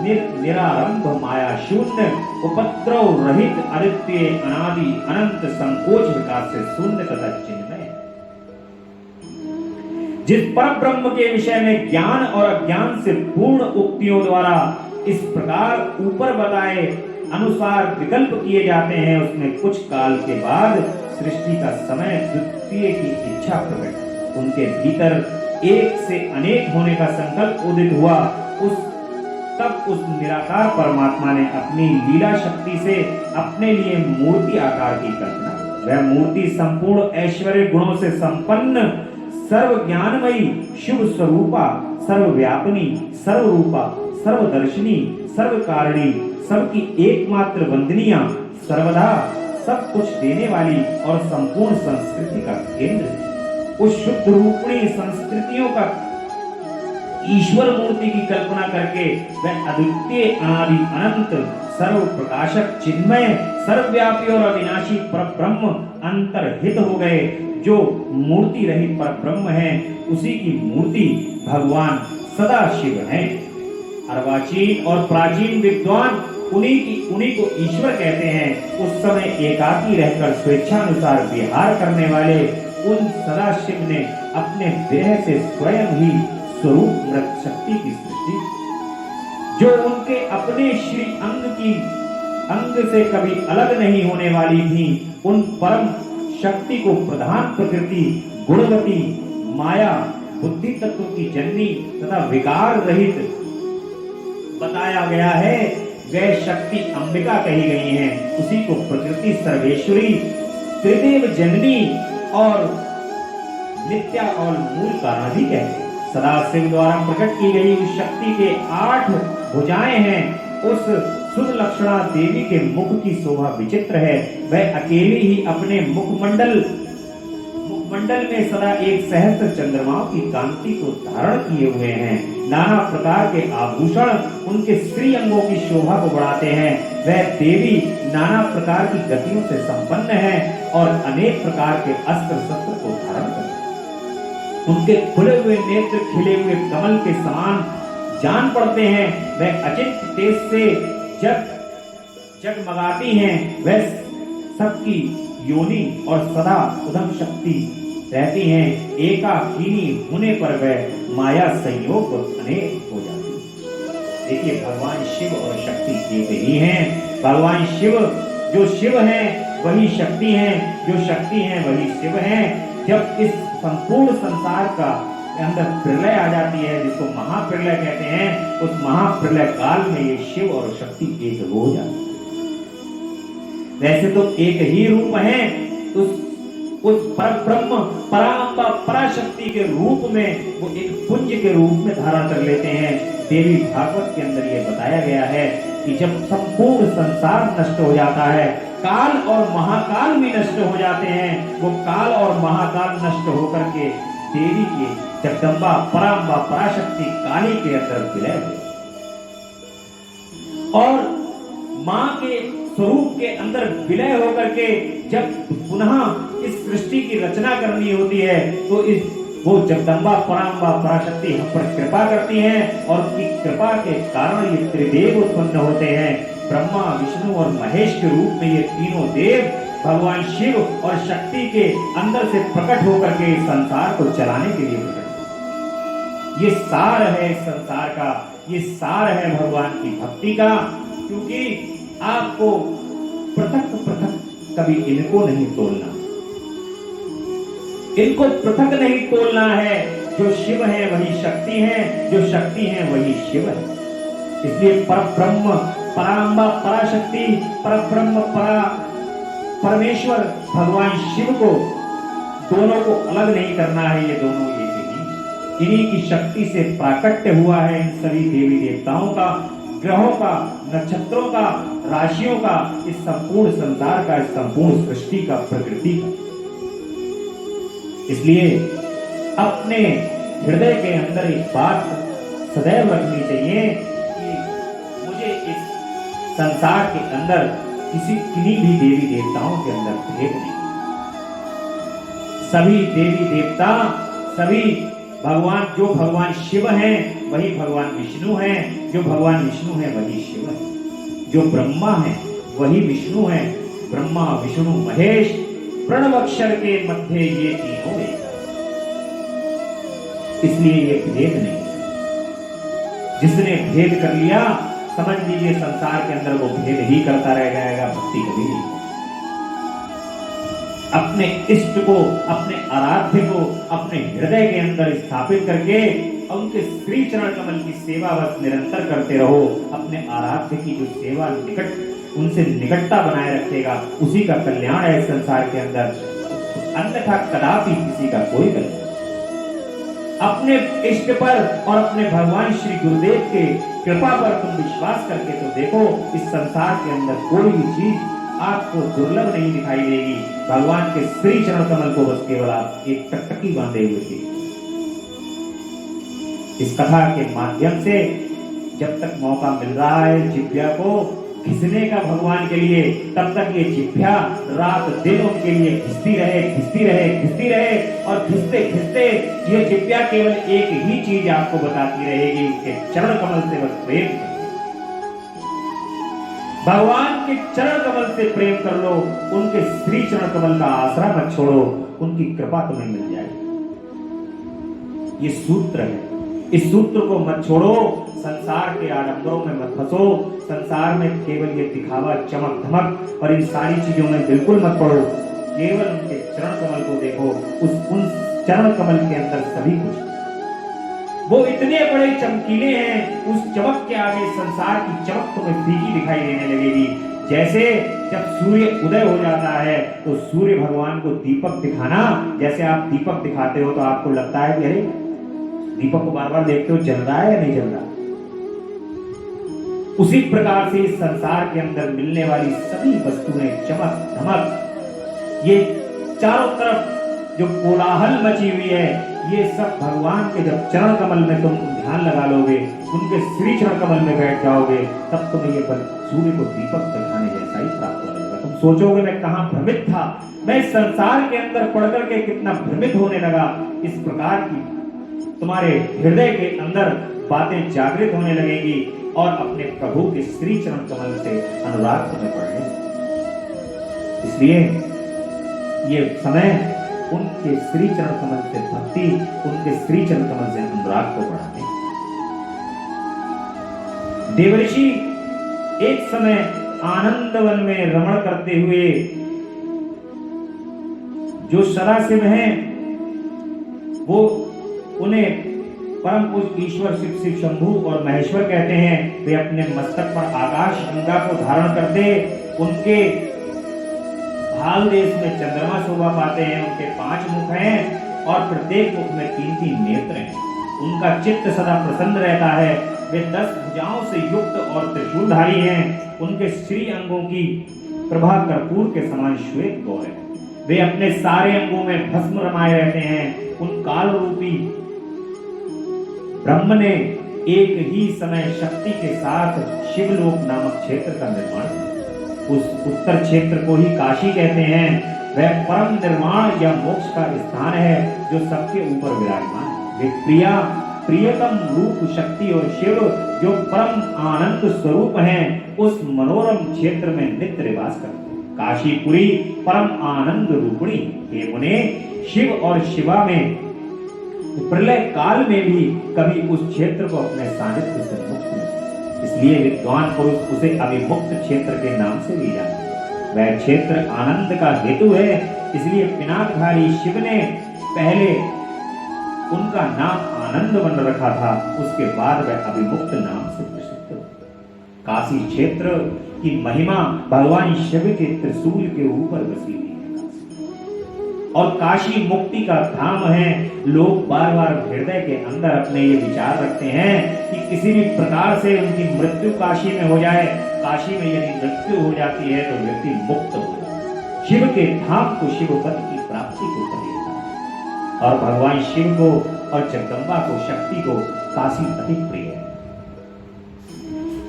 निरारंभ माया शून्य उपद्रव रहित अद्वितीय अनादि अनंत संकोच विकास से शून्य तथा चिन्मय, जिस पर ब्रह्म के विषय में ज्ञान और अज्ञान से पूर्ण उक्तियों द्वारा इस प्रकार ऊपर बताए अनुसार विकल्प किए जाते हैं, उसमें कुछ काल के बाद सृष्टि का समय द्वितीय की इच्छा प्रकट, उनके भीतर एक से अनेक होने का संकल्प उदित हुआ। तब उस निराकार परमात्मा ने अपनी लीला शक्ति से अपने लिए मूर्ति आकार की कल्पना। वह मूर्ति संपूर्ण ऐश्वर्य गुणों से संपन्न सर्व ज्ञानमयी शुभ स्वरूपा सर्वव्यापिनी सर्वरूपा सर्वदर्शिनी सर्वकारिणी सबकी एकमात्र वंदनीय सर्वदा सब कुछ देने वाली और संपूर्ण संस्कृति का केंद्र, उस शुद्ध रूपणी संस्कृतियों का ईश्वर मूर्ति की कल्पना करके वह अद्वितीय अनादि अनंत सर्व प्रकाशक चिन्मय सर्वव्यापी और अविनाशी परब्रह्म अंतर्हित हो गए। जो मूर्ति रहित परब्रह्म है, उसी की मूर्ति भगवान सदा शिव हैं। अर्वाचीन और प्राचीन विद्वान उन्हीं को ईश्वर कहते हैं। उस समय एकाकी रहकर स्वेच्छानुसार विहार करने वाले उन सदाशिव ने अपने देह से स्वयं ही स्वरूप मृत शक्ति की सृष्टि, जो उनके अपने श्री अंग से कभी अलग नहीं होने वाली थी। उन परम शक्ति को प्रधान प्रकृति गुणवती माया बुद्धि तत्व की जननी तथा विकार रहित बताया गया है। वह शक्ति अंबिका कही गई है। उसी को प्रकृति सर्वेश्वरी त्रिदेव जननी और नित्या और मूल कारण भी कहते हैं। सदाशिव द्वारा प्रकट की गई उस शक्ति के 8 भुजाएं हैं। उस शुद्ध लक्षणा देवी के मुख की शोभा विचित्र है। वह अकेली ही अपने मुखमंडल में सदा एक सहस्त्र चंद्रमाओं की कांति को धारण किए हुए हैं। नाना प्रकार के आभूषण उनके श्री अंगों की शोभा को बढ़ाते हैं। वह देवी नाना प्रकार की गतियों से संपन्न है और अनेक प्रकार के अस्त्र शस्त्र को धारण करते हैं। उनके खुले हुए नेत्र खिले हुए कमल के समान जान पड़ते हैं। वह अचिंत्य तेज से जगमगाती हैं। वह सबकी योनि और सदा उदम शक्ति रहती हैं। एकाकीनी होने पर वह माया संयोग अनेक हो जाती है। देखिए, भगवान शिव और शक्ति एक ही हैं। भगवान शिव जो शिव हैं वही शक्ति हैं, जो शक्ति हैं वही शिव हैं। जब इस संपूर्ण संसार का अंदर प्रलय आ जाती है, जिसको महाप्रलय कहते हैं, उस महाप्रलय काल में ये शिव और शक्ति एक हो जाती है। वैसे तो एक ही रूप है, उस परब्रह्म परांबा पराशक्ति के रूप में वो एक पुंज के रूप में धारण कर लेते हैं। देवी भागवत के अंदर ये बताया गया है कि जब संपूर्ण संसार नष्ट हो जाता है, काल और महाकाल भी नष्ट हो जाते हैं, वो काल और महाकाल नष्ट होकर के देवी के जगदम्बा पराम्बा पराशक्ति काली के अंदर विलय हुए और मां के स्वरूप के अंदर विलय होकर के जब पुनः इस सृष्टि की रचना करनी होती है तो इस वो जगदम्बा पराम्बा पराशक्ति हम पर कृपा करती हैं और उनकी कृपा के कारण ये त्रिदेव उत्पन्न होते हैं। ब्रह्मा विष्णु और महेश के रूप में ये तीनों देव भगवान शिव और शक्ति के अंदर से प्रकट होकर के संसार को चलाने के लिए प्रकट। ये सार है संसार का, ये सार है भगवान की भक्ति का, क्योंकि आपको पृथक पृथक कभी इनको नहीं तोलना, इनको पृथक नहीं तोलना है। जो शिव है वही शक्ति है, जो शक्ति है वही शिव है। इसलिए परब्रह्म पराम्बा पराशक्ति परब्रह्म परमेश्वर भगवान शिव को दोनों को अलग नहीं करना है, ये दोनों एक ही, इन्हीं की शक्ति से प्राकट्य हुआ है इन सभी देवी देवताओं का, ग्रहों का, नक्षत्रों का, राशियों का, इस संपूर्ण संसार का, इस संपूर्ण सृष्टि का, प्रकृति का। इसलिए अपने हृदय के अंदर एक बात सदैव रखनी चाहिए कि मुझे इस संसार के अंदर किन्हीं भी देवी देवताओं के अंदर भेद नहीं। सभी देवी देवता, सभी भगवान, जो भगवान शिव हैं वही भगवान विष्णु हैं, जो भगवान विष्णु हैं वही शिव है, जो ब्रह्मा है वही विष्णु है, ब्रह्मा विष्णु महेश प्रणवाक्षर के मध्य ये तीनों एक, इसलिए ये भेद नहीं। जिसने भेद कर लिया समझ लीजिए संसार के अंदर वो भेद ही करता रह जाएगा, भक्ति कभी नहीं। अपने इष्ट को, अपने आराध्य को अपने हृदय के अंदर स्थापित करके उनके श्री चरण कमल की सेवा बस निरंतर करते रहो। अपने आराध्य की जो सेवा निकट, उनसे निकटता बनाए रखेगा, उसी का कल्याण है संसार के अंदर, अन्यथा कदापि किसी का कोई कल्याण। अपने इष्ट पर और अपने भगवान श्री गुरुदेव के कृपा पर तुम विश्वास करके तो देखो, इस संसार के अंदर कोई भी चीज आपको दुर्लभ नहीं दिखाई देगी। भगवान के श्री चरण कमल को बस केवल आप एक टकटकी बांधे हुए थे। इस कथा के माध्यम से जब तक मौका मिल रहा है जिह्वा को घिसने का भगवान के लिए, तब तक ये जिह्वा रात दिन उनके लिए घिसती रहे, घिसती रहे, घिसती रहे, और घिसते घिसते ये जिह्वा केवल एक ही चीज आपको बताती रहेगी, उसके चरण कमल से बस प्रेम। भगवान के चरण कमल से प्रेम कर लो, उनके श्री चरण कमल का आसरा मत छोड़ो, उनकी कृपा तुम्हें मिल जाएगी। ये सूत्र है, इस सूत्र को मत छोड़ो, संसार के आडंबरों में मत फंसो, संसार में केवल ये दिखावा, चमक धमक और इन सारी चीजों में बिल्कुल मत पड़ो। केवल उनके चरण कमल को देखो, उन चरण कमल के अंदर सभी कुछ, वो इतने बड़े चमकीले हैं, उस चमक के आगे संसार की चमक तुम्हें फीकी दिखाई देने लगेगी। जैसे जब सूर्य उदय हो जाता है तो सूर्य भगवान को दीपक दिखाना, जैसे आप दीपक दिखाते हो तो आपको लगता है कि अरे दीपक को बार बार देखते हो, जल रहा है या नहीं जल रहा। उसी प्रकार से इस संसार के अंदर मिलने वाली सभी वस्तुएं, चमक धमक, ये चारों तरफ जो कोलाहल मची हुई है, ये सब भगवान के जब चरण कमल में तुम ध्यान लगा लोगे, उनके श्री चरण कमल में बैठ जाओगे, तब तुम्हें ये सूर्य को दीपक दिखाने जैसा ही प्राप्त होगा। तुम सोचोगे मैं कहां भ्रमित था, मैं संसार के अंदर पढ़ करके कितना भ्रमित होने लगा। इस प्रकार की तुम्हारे हृदय के अंदर बातें जागृत होने लगेगी और अपने प्रभु के श्री चरण कमल से अनुराग तुम्हें पड़ेगा। इसलिए ये समय उनके श्री चरण कमल से भक्ति, उनके श्री चरण कमल से अनुराग को बढ़ाने। देवऋषि एक समय आनंदवन में रमण करते हुए, जो सदाशिव हैं वो उन्हें परम पूज्य ईश्वर शिव शंभु और महेश्वर कहते हैं। वे अपने मस्तक पर आकाश गंगा को धारण करते, उनके भाल देश में चंद्रमा शोभा पाते हैं, उनके 5 मुख हैं और प्रत्येक मुख में 3-3 नेत्र हैं। उनका चित्त सदा प्रसन्न रहता है, वे 10 भुजाओं से युक्त और त्रिशूलधारी हैं। उनके श्री अंगों की प्रभा कर्पूर के समान श्वेत गौर है। वे अपने सारे अंगों में भस्म रमाए रहते हैं। उन काल रूपी ब्रह्म ने एक ही समय शक्ति के साथ शिवलोक नामक क्षेत्र का निर्माण किया। उस उत्तर क्षेत्र को ही काशी कहते हैं। वह परम निर्वाण या मोक्ष का स्थान है जो सबके ऊपर विराजमान है। वे प्रियतम रूप शक्ति और शिव जो परम आनंद स्वरूप हैं, उस मनोरम क्षेत्र में नित्य निवास करते हैं। काशीपुरी परम आनंद रूपिणी। हे मुने, शिव और शिवा में प्रलय काल में भी कभी उस क्षेत्र को अपने सानिध्य से मुक्त नहीं, इसलिए विद्वान पुरुष उसे अभिमुक्त क्षेत्र के नाम से भी जानते हैं। वह क्षेत्र आनंद का हेतु है, इसलिए पिनाकधारी शिव ने पहले उनका नाम आनंद बन रखा था, उसके बाद वह अभिमुक्त नाम से प्रसिद्ध हो। काशी क्षेत्र की महिमा भगवान शिव के त्रिशूल के ऊपर बसी हुई है और काशी मुक्ति का धाम है। लोग बार बार हृदय के अंदर अपने ये विचार रखते हैं कि किसी भी प्रकार से उनकी मृत्यु काशी में हो जाए, काशी में यदि मृत्यु हो जाती है तो व्यक्ति मुक्त हो जाए। शिव के धाम को शिवपद की प्राप्ति को करेगा और भगवान शिव को और जगदम्बा को, शक्ति को काशी अति प्रिय है।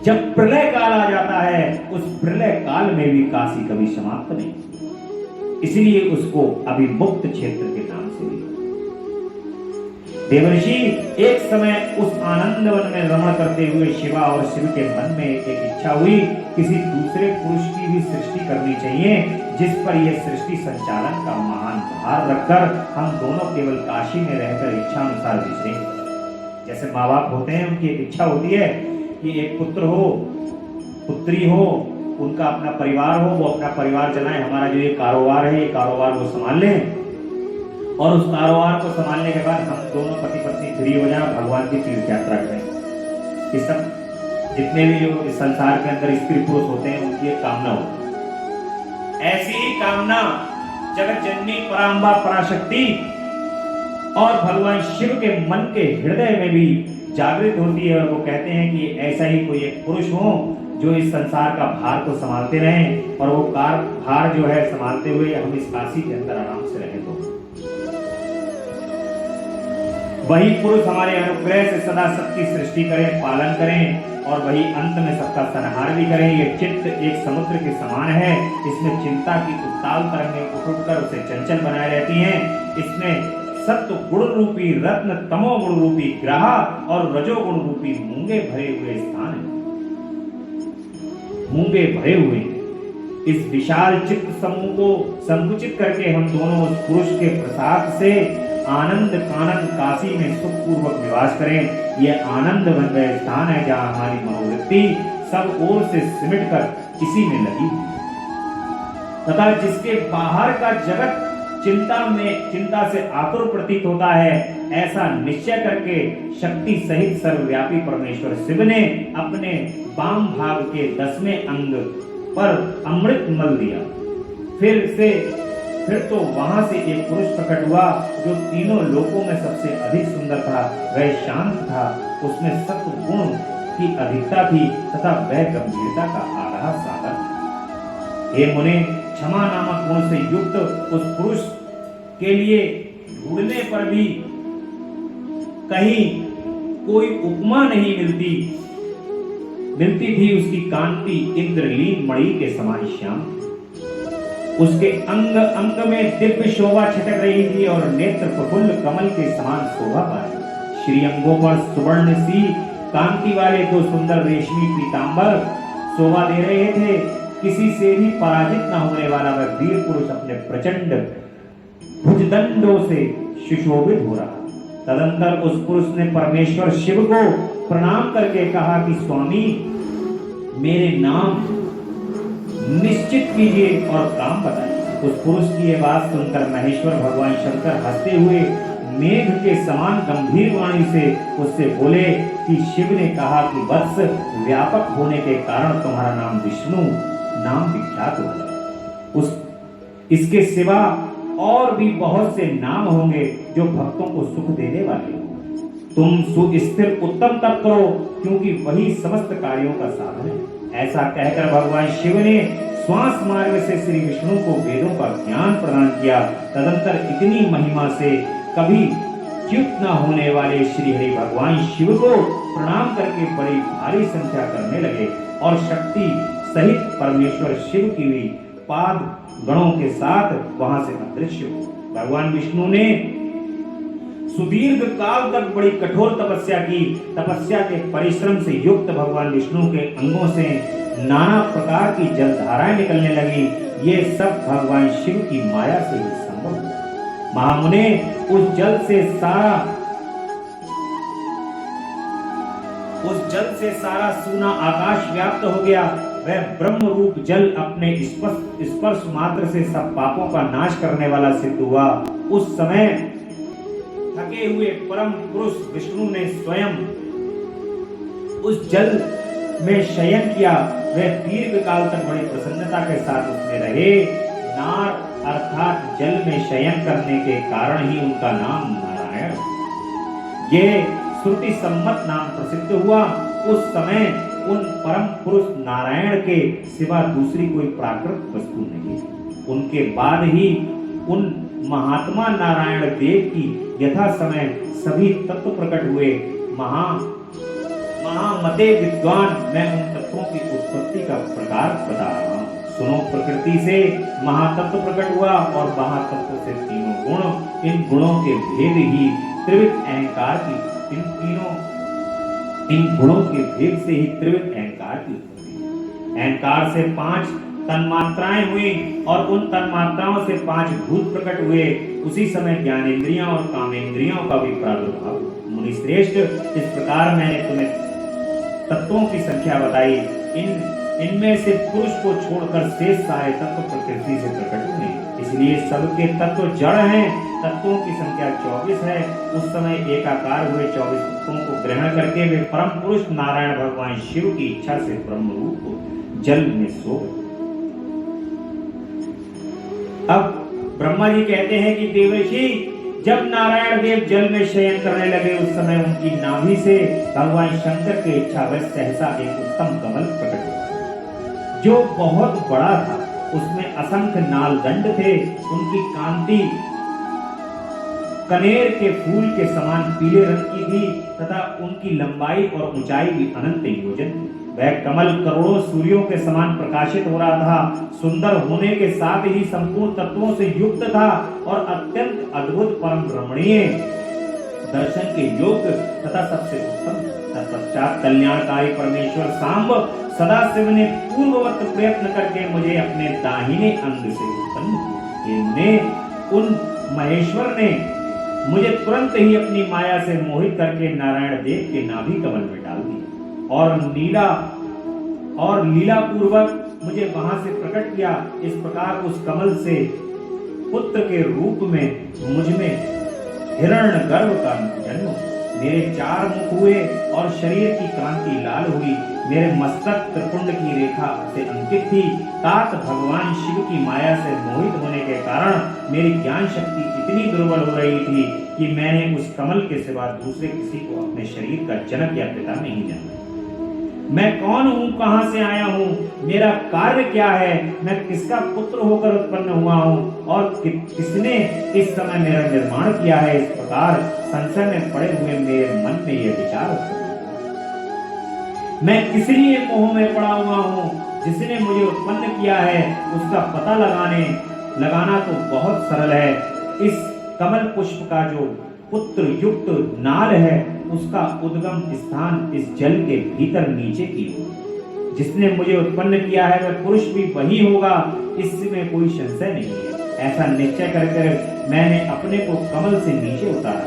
जब प्रलय काल आ जाता है, उस प्रलय काल में भी काशी कभी समाप्त नहीं, इसलिए उसको अभिमुक्त क्षेत्र के नाम से भी। देवर्षि एक समय उस आनंद वन में रमण करते हुए शिवा और शिव के मन में एक इच्छा हुई, किसी दूसरे पुरुष की भी सृष्टि करनी चाहिए जिस पर यह सृष्टि संचालन का महान भार रखकर हम दोनों केवल काशी में रहकर इच्छा अनुसार विचरें। जैसे माँ बाप होते हैं, उनकी एक इच्छा होती है कि एक पुत्र हो, पुत्री हो, उनका अपना परिवार हो, वो अपना परिवार चलाएं, हमारा जो ये कारोबार है, ये कारोबार वो संभाल लें और उस कारोबार को संभालने के बाद हम दोनों पति पत्नी फ्री हो जाएं, भगवान की तीर्थ यात्रा करें। इस सब जितने भी जो इस संसार के अंदर स्त्री पुरुष होते हैं, उनकी एक कामना होती है। ऐसी ही कामना जगत जननी पराम्बा पराशक्ति और भगवान शिव के मन के हृदय में भी जागृत होती है और वो कहते हैं कि ऐसा ही कोई एक पुरुष हो जो इस संसार का भार को संभालते रहें और वो भार जो है संभालते हुए हम इस काशी के अंदर आराम से रहें। तो वही पुरुष हमारे अनुग्रह से सदा सबकी सृष्टि करें, पालन करें और वही अंत में सबका संहार भी करें। ये चित्त एक समुद्र के समान है, इसमें चिंता की उत्ताल तरंगें उठकर उसे चंचल बनाए रहती हैं। इसमें सत्व गुण रूपी रत्न, तमो गुण रूपी ग्रह और रजोगुण रूपी मूंगे भरे हुए स्थान है। मूंगे भरे हुए इस विशाल चित्त समूह को संकुचित करके हम दोनों उस पुरुष के प्रसाद से आनंद कानन काशी में सुखपूर्वक निवास करें। यह आनंद बन गए स्थान है जहाँ हमारी मनोवृत्ति सब ओर से सिमट कर इसी में लगी तथा जिसके बाहर का जगत चिंता से आतुर प्रतीत होता है, ऐसा निश्चय करके शक्ति सहित सर्वव्यापी परमेश्वर शिव ने अपने वाम भाग के 10वें अंग पर अमृत मल दिया। फिर तो वहां से एक पुरुष प्रकट हुआ जो तीनों लोकों में सबसे अधिक सुंदर था। वह शांत था, उसमें सत्व गुण की अधिकता थी तथा वह गंभीरता का आगाह सागर था। हे मुने, क्षमा नामक गुण से युक्त उस पुरुष के लिए ढूंढने पर भी कहीं कोई उपमा नहीं मिलती थी। उसकी कांति इंद्रलीन मणि के समान श्याम, उसके अंग अंग में दिव्य शोभा छिटक रही थी और नेत्र प्रफुल्ल कमल के समान शोभा पा रहे। श्री अंगों पर सुवर्ण सी कांति वाले दो सुंदर रेशमी पीतांबर शोभा दे रहे थे। किसी से भी पराजित न होने वाला वह वीर पुरुष अपने प्रचंड भुजदंडों से सुशोभित हो रहा। तदंतर उस पुरुष ने परमेश्वर शिव को प्रणाम करके कहा कि स्वामी, मेरे नाम निश्चित कीजिए और काम बताइए। उस पुरुष की यह बात सुनकर महेश्वर भगवान शंकर हंसते हुए मेघ के समान गंभीर वाणी से उससे बोले कि शिव ने कहा कि वत्स, व्यापक होने के कारण तुम्हारा नाम विष्णु नाम विख्यात होगा। इसके सिवा और भी बहुत से नाम होंगे जो भक्तों को सुख देने वाले होंगे। तुम सुस्थिर उत्तम तप करो, क्योंकि वही समस्त कार्यों का साधन है। ऐसा कहकर भगवान शिव ने श्वास मार्ग से श्री विष्णु को वेदों का ज्ञान प्रदान किया। तदंतर इतनी महिमा से कभी च्युत न होने वाले श्री हरि भगवान शिव को प्रणाम करके बड़ी भारी संख्या करने लगे और शक्ति सहित परमेश्वर शिव की भी पाद गणों के साथ वहां से अदृश्य हो। भगवान विष्णु ने सुदीर्घ काल तक बड़ी कठोर तपस्या की। तपस्या के परिश्रम से युक्त भगवान विष्णु के अंगों से नाना प्रकार की जलधाराएं निकलने लगी। ये सब भगवान शिव की माया से ही संभव हुआ। महामुने, उस जल से सारा सूना आकाश व्याप्त हो गया। वह ब्रह्म रूप जल अपने स्पर्श मात्र से सब पापों का नाश करने वाला सिद्ध हुआ। उस समय थके हुए परम पुरुष विष्णु ने स्वयं उस जल में शयन किया। वह दीर्घ काल तक बड़ी प्रसन्नता के साथ उसमें रहे। नार अर्थात जल में शयन करने के कारण ही उनका नाम नारायण, ये श्रुति सम्मत नाम प्रसिद्ध हुआ। उस समय उन परम पुरुष नारायण के सिवा दूसरी कोई प्राकृत वस्तु नहीं है। उनके बाद ही उन महात्मा नारायण देव की यथा समय सभी तत्व प्रकट हुए। महामते विद्वान, मैं उन तत्वों की उत्पत्ति का प्रकार बता रहा हूँ। सुनो, प्रकृति से महातत्व प्रकट हुआ और महातत्व से तीनों गुण। इन गुणों के भेद ही त्रिविध अहंकार की इन गुणों के भेद से ही त्रिविध अहंकार की उत्पत्ति। अहंकार से 5 तन्मात्राएं हुई और उन तन्मात्राओं से 5 भूत प्रकट हुए। उसी समय ज्ञानेंद्रियों और कामेंद्रियों का भी प्रादुर्भाव। मुनि श्रेष्ठ, इस प्रकार मैंने तुम्हें तत्वों की संख्या बताई। इनमें से पुरुष को छोड़कर शेष सारे तत्व प्रकृति से प्रकट हुए, इसलिए सबके तत्व जड़ हैं। तत्वों की संख्या 24 है। उस समय एकाकार हुए 24 तत्वों को ग्रहण करके वे परम पुरुष नारायण भगवान शिव की इच्छा से ब्रह्म रूप जल में सो गए। अब ब्रह्मा जी कहते हैं कि देवर्षि, जब नारायण देव जल में शयन करने लगे, उस समय उनकी नाभि से भगवान शंकर की इच्छा वश सहसा एक उत्तम कमल प्रकट हुआ, जो बहुत बड़ा था। उसमें असंख्य नालदंड थे। उनकी कांति कनेर के फूल के समान पीले रंग की थी तथा उनकी लंबाई और ऊंचाई भी अनंत योजन थी। वह कमल करोड़ों सूर्यों के समान प्रकाशित हो रहा था। सुंदर होने के साथ ही संपूर्ण तत्वों से युक्त था और अत्यंत अद्भुत परम रमणीय, दर्शन के योग्य तथा सबसे उत्तम। तत्पश्चात कल्याणकारी परमेश्वर सांब सदाशिव ने पूर्ववत प्रयत्न करके मुझे अपने दाहिने अंग से उत्पन्न किया। उन महेश्वर ने मुझे तुरंत ही अपनी माया से मोहित करके नारायण देव के नाभि कमल में डाल दिया और लीला पूर्वक मुझे वहां से प्रकट किया। इस प्रकार उस कमल से पुत्र के रूप में मुझ में हिरण्यगर्भ का जन्म। मेरे 4 मुख हुए और शरीर की कांति लाल हुई। मेरे मस्तक त्रिपुंड की रेखा से अंकित थी। तात भगवान शिव की माया से मोहित होने के कारण मेरी ज्ञान शक्ति इतनी दुर्बल हो रही थी कि मैंने उस कमल के सिवा दूसरे किसी को अपने शरीर का जनक या पिता नहीं जाना। मैं कौन हूँ, कहां से आया हूँ, मेरा कार्य क्या है, मैं किसका पुत्र होकर उत्पन्न हुआ हूँ और किसने इस समय मेरा निर्माण किया है। इस प्रकार संशय में पड़े हुए मेरे मन में यह विचार उत्पन्न हुआ। मैं किस लिए मोह में पड़ा हुआ हूँ। जिसने मुझे उत्पन्न किया है उसका पता लगाना तो बहुत सरल है। इस कमल पुष्प का जो पुत्र युक्त नाल है, उसका उद्गम स्थान इस जल के भीतर नीचे की ओर। जिसने मुझे उत्पन्न किया है वह पुरुष भी वही होगा, इसमें कोई संशय नहीं है। ऐसा निश्चय कर मैंने अपने को कमल से नीचे उतारा।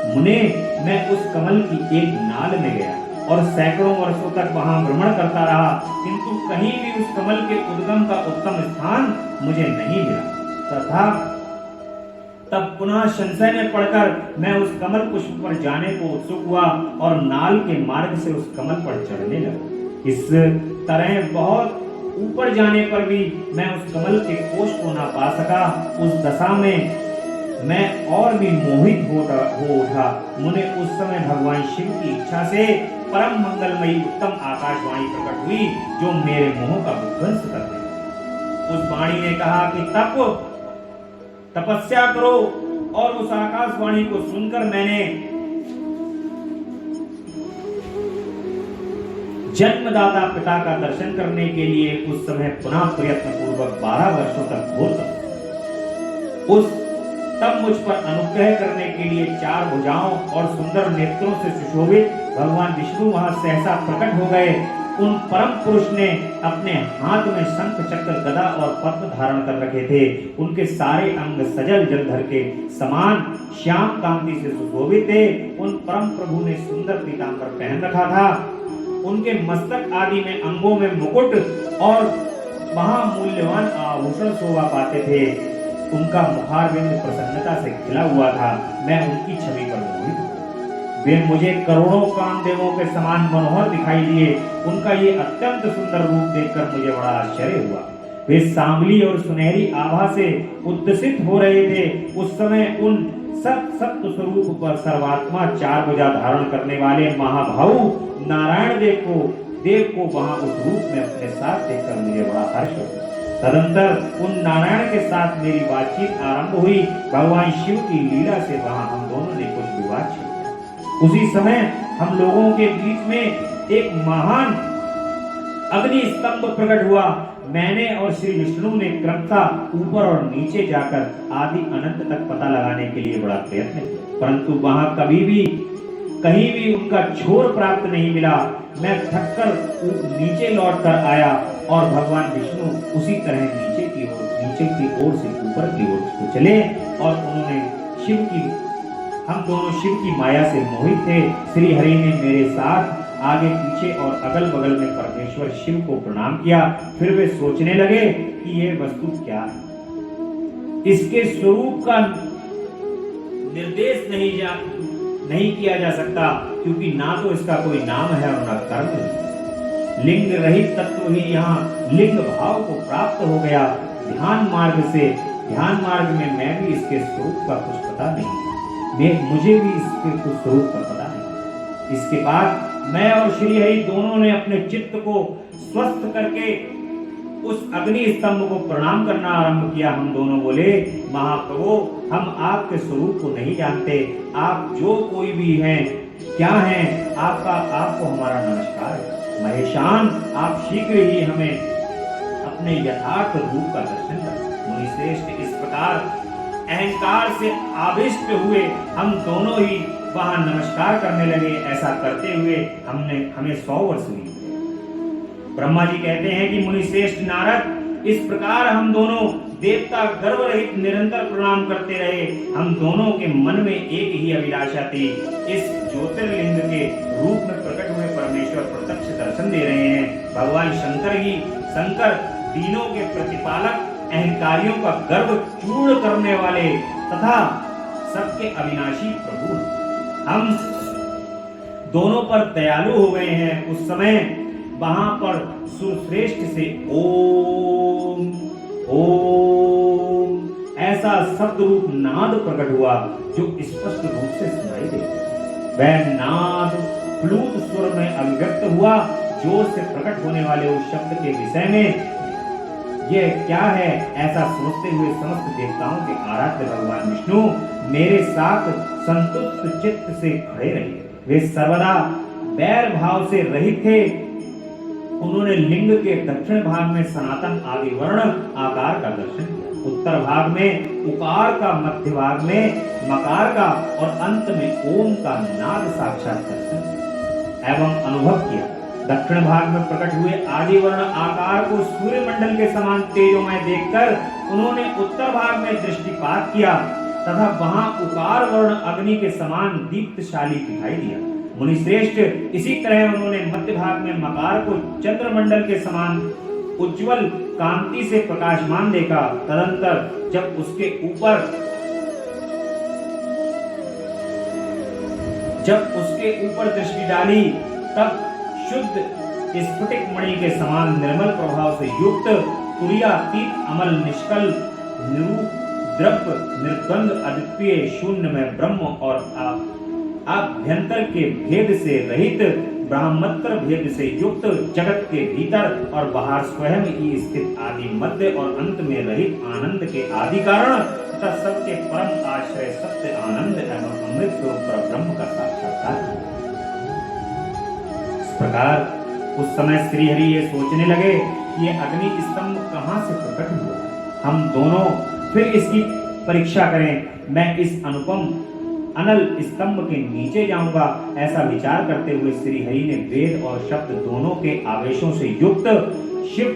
मुने, मैं उस कमल की एक नाल में गया और सैकड़ों वर्षों तक वहां भ्रमण करता रहा, किंतु कहीं भी उस कमल के उद्गम का उत्तम स्थान मुझे नहीं मिला। तथा तब पुनः संशय में पड़कर मैं उस कमल पुष्प पर जाने को उत्सुक हुआ और नाल के मार्ग से उस कमल पर चढ़ने लगा। इस तरह बहुत ऊपर जाने पर भी मैं उस कमल के कोष को ना पा सका। उस दशा में मैं और भी मोहित हो उठा। मुझे उस समय भगवान शिव की इच्छा से परम मंगलमयी उत्तम आकाशवाणी प्रकट हुई जो मेरे मोह का विध्वंस कर दे। उस वाणी ने कहा कि तपस्या करो, और उस आकाशवाणी को सुनकर मैंने जन्मदाता पिता का दर्शन करने के लिए उस समय पुनः प्रयत्न पूर्वक 12 वर्षों तक घोर तब मुझ पर अनुग्रह करने के लिए 4 भुजाओं और सुंदर नेत्रों से सुशोभित भगवान विष्णु वहां सहसा प्रकट हो गए। उन परम पुरुष ने अपने हाथ में शंख चक्र गदा और पद्म धारण कर रखे थे। उनके सारे अंग सजल जलधर के समान श्याम कांति से सुशोभित थे। उन परम प्रभु ने सुंदर पीतांबर पहन रखा था। उनके मस्तक आदि में अंगों में मुकुट और महामूल्यवान आभूषण शोभा पाते थे। उनका मुखारविंद प्रसन्नता से खिला हुआ था। मैं उनकी छवि पर मोहित हुआ। वे मुझे करोड़ों कामदेवों के समान मनोहर दिखाई दिए। उनका ये अत्यंत सुंदर रूप देखकर मुझे बड़ा आश्चर्य हुआ। वे सांवली और सुनहरी आभा से उद्दसित हो रहे थे। उस समय उन सत्य स्वरूप पर सर्वात्मा 4 भुजा धारण करने वाले महाभाऊ नारायण देव को वहां उस रूप में अपने साथ देखकर मुझे बड़ा हर्ष हुआ। तदंतर उन नारायण के साथ मेरी बातचीत आरंभ हुई। भगवान शिव की लीला से वहां हम दोनों ने कुछ विवाद छिड़ दिया। उसी समय हम लोगों के बीच में एक महान अग्नि स्तंभ प्रकट हुआ। मैंने और श्री विष्णु ने क्रमशः ऊपर और नीचे जाकर आदि अनंत तक पता लगाने के लिए बड़ा प्रयत्न किया, परंतु वहां कहीं भी उनका छोर प्राप्त नहीं मिला। मैं थककर नीचे लौटकर आया और भगवान विष्णु उसी तरह नीचे की ओर से ऊपर की ओर को चले और हम दोनों शिव की माया से मोहित थे। श्री हरि ने मेरे साथ आगे पीछे और अगल बगल में परमेश्वर शिव को प्रणाम किया। फिर वे सोचने लगे कि यह वस्तु क्या है। इसके स्वरूप का निर्देश नहीं किया जा सकता, क्योंकि ना तो इसका कोई नाम है और ना कर्म। लिंग रहित तत्व ही यहाँ लिंग भाव को प्राप्त हो गया। ध्यान मार्ग में मैं भी इसके स्वरूप का कुछ पता नहीं, मुझे भी इसके कुछ स्वरूप का पता नहीं। इसके बाद मैं और श्री हरि दोनों ने अपने चित्त को स्वस्थ करके उस अग्नि स्तंभ को प्रणाम करना आरंभ किया। हम दोनों बोले, महाप्रभु, हम आपके स्वरूप को नहीं जानते। आप जो कोई भी हैं, क्या हैं, आपको हमारा नमस्कार है। महेशान, आप शीघ्र ही हमें अपने यथार्थ रूप का दर्शन करें। मुनि श्रेष्ठ, इस प्रकार अहंकार से आविष्ट हुए हम दोनों ही वहां नमस्कार करने लगे। ऐसा करते हुए हमें 100 वर्ष बीत गए। ब्रह्मा जी कहते हैं कि मुनि श्रेष्ठ नारद, इस प्रकार हम दोनों देवता गर्व रहित निरंतर प्रणाम करते रहे। हम दोनों के मन में एक ही अभिलाषा थी। इस ज्योतिर्लिंग के रूप में प्रकट हुए परमेश्वर प्रत्यक्ष दर्शन दे रहे हैं। भगवान शंकर दीनों के प्रतिपालक, अहंकारियों का गर्व चूर्ण करने वाले तथा सबके अविनाशी प्रभु। हम दोनों पर दयालु हो गए हैं। उस समय वहां पर सुरश्रेष्ठ से ओम ओम ऐसा शब्द रूप नाद प्रकट हुआ जो स्पष्ट रूप से सुनाई देता। वह नाद फ्लूट स्वर में अभिव्यक्त हुआ। जोर से प्रकट होने वाले उस शब्द के विषय में यह क्या है, ऐसा सोचते हुए समस्त देवताओं के आराध्य भगवान विष्णु मेरे साथ संतुष्ट चित्त से खड़े रहे। वे सर्वदा बैर भाव से रहित थे। उन्होंने लिंग के दक्षिण भाग में सनातन आदि वर्ण आकार का दर्शन किया, उत्तर भाग में उकार का, मध्य भाग में मकार का और अंत में ओम का नाद साक्षात दर्शन एवं अनुभव किया। दक्षिण भाग में प्रकट हुए आदि वर्ण आकार को सूर्य मंडल के समान तेजोमय देखकर उन्होंने उत्तर भाग में दृष्टिपात किया तथा वहां उकार वर्ण अग्नि के समान दीप्तशाली दिखाई दिया। मुनि श्रेष्ठ, इसी तरह उन्होंने मध्य भाग में मकार को चंद्रमंडल के समान उज्जवल कांति से प्रकाशमान देखा। तदंतर जब उसके ऊपर दृष्टि डाली तब शुद्ध स्फटिक मणि के समान निर्मल प्रभाव से युक्त तुरीयातीत अमल निष्कल द्रव्य निर्द्वंद अद्वितीय शून्य में ब्रह्म और आभ्यंतर के भेद से रहित ब्रह्मत्र भेद से युक्त जगत के भीतर और बाहर स्वयं ही स्थित आदि मध्य और अंत में रहित आनंद के आदि कारण तथा सबके परम आश्रय सत्य आनंद एवं अमृत स्वरूप पर ब्रह्म का साक्षात्कार। इस प्रकार उस समय श्री हरि ये सोचने लगे कि ये अग्नि स्तंभ कहां से प्रकट हुआ, हम दोनों फिर इसकी परीक्षा करें। मैं इस अनुपम अनल स्तंभ के नीचे जाऊंगा। ऐसा विचार करते हुए श्री हरि ने वेद और शब्द दोनों के आवेशों से युक्त शिव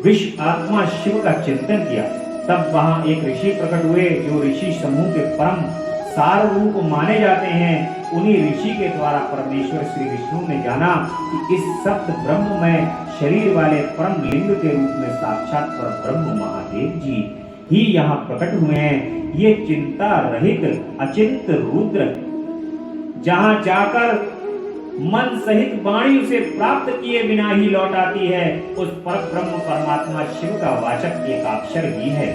विश्व आत्मा शिव का चिंतन किया। तब वहां एक ऋषि प्रकट हुए जो ऋषि समूह के परम सार रूप माने जाते हैं। उन्हीं ऋषि के द्वारा परमेश्वर श्री विष्णु ने जाना कि इस सप्त ब्रह्ममय शरीर वाले परम लिंग के रूप में साक्षात पर ब्रह्म महादेव जी ही यहाँ प्रकट हुए हैं। ये चिंता रहित अचिंत रुद्र जहां जाकर मन सहित वाणी उसे प्राप्त किए बिना ही लौट आती है, उस पर ब्रह्म परमात्मा शिव का वाचक एक अक्षर ही है।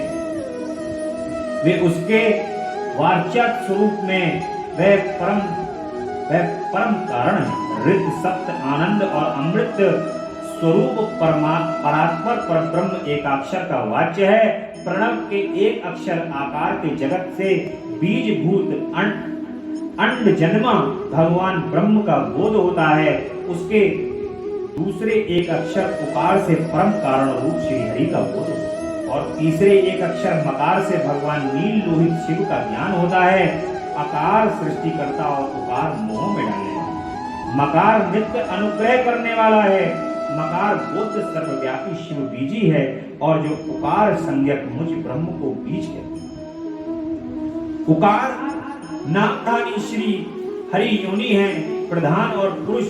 वे उसके वाचक स्वरूप में वह परम कारण है। रित सप्त आनंद और अमृत स्वरूप परात्पर पर ब्रह्म एक अक्षर का वाच्य है। प्रणव के एक अक्षर आकार के जगत से बीजभूत अंड जन्मा भगवान ब्रह्म का बोध होता है। उसके दूसरे एक अक्षर उकार से परम कारण रूप श्री हरि का बोध होता है और तीसरे एक अक्षर मकार से भगवान नील लोहित शिव का ज्ञान होता है। अकार सृष्टिकर्ता और उकार मोह में डालने वाला, मकार नित्य अनुग्रह करने वाला है। मकार बुद्ध सर्वव्यापी शिव बीजी है और जो उकार संज्ञक मुझ ब्रह्म को बीज कहते हैं। उकार नामधारी श्री हरि योनि है। प्रधान और पुरुष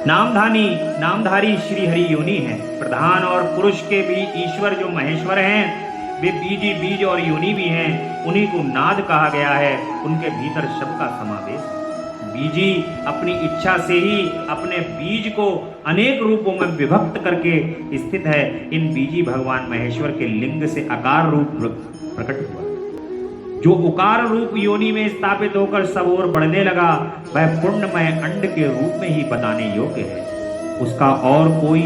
नामधारी श्री हरि योनि है। प्रधान और पुरुष के भी ईश्वर जो महेश्वर हैं, वे बीजी बीज और योनि भी हैं। उन्हीं को नाद कहा गया है। उनके भीतर शब्द का समावेश। बीजी अपनी इच्छा से ही अपने बीज को अनेक रूपों में विभक्त करके स्थित है। इन बीजी भगवान महेश्वर के लिंग से आकार रूप प्रकट हुआ। जो उकार रूप योनि में स्थापित होकर सब ओर बढ़ने लगा, वह पुण्यमय अंड के रूप में ही बताने योग्य है। उसका और कोई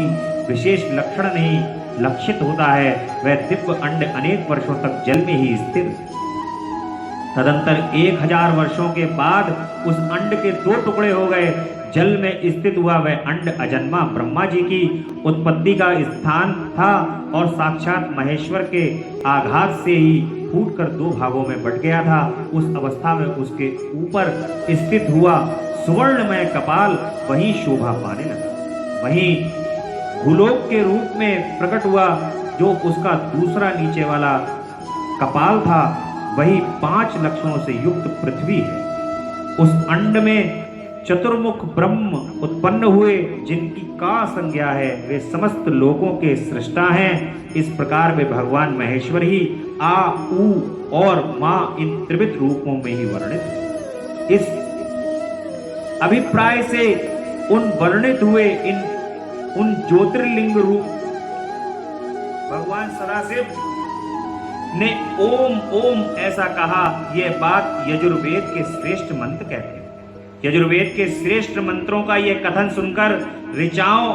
विशेष लक्षण नहीं लक्षित होता है। वह दिव्य अंड अनेक वर्षों तक जल में ही स्थिर। तदंतर 1000 वर्षों के बाद उस अंड के 2 टुकड़े हो गए। जल में स्थित हुआ वह अंड अजन्मा ब्रह्मा जी की उत्पत्ति का स्थान था और साक्षात महेश्वर के आघात से ही फूटकर 2 भागों में बट गया था। उस अवस्था में उसके ऊपर स्थित हुआ सुवर्णमय कपाल वही शोभा पाने लगा। वहीं भूलोक के रूप में प्रकट हुआ जो उसका दूसरा नीचे वाला कपाल था, वही 5 लक्षणों से युक्त पृथ्वी है। उस अंड में चतुर्मुख ब्रह्म उत्पन्न हुए जिनकी का संज्ञा है। वे समस्त लोकों के सृष्टा हैं। इस प्रकार वे भगवान महेश्वर ही आ, ऊ और मां इन त्रिविध रूपों में ही वर्णित। इस अभिप्राय से उन वर्णित हुए उन ज्योतिर्लिंग रूप भगवान सदाशिव ने ओम ओम ऐसा कहा। यह बात यजुर्वेद के श्रेष्ठ मंत्र कहते हैं। यजुर्वेद के श्रेष्ठ मंत्रों का यह कथन सुनकर ऋचाओं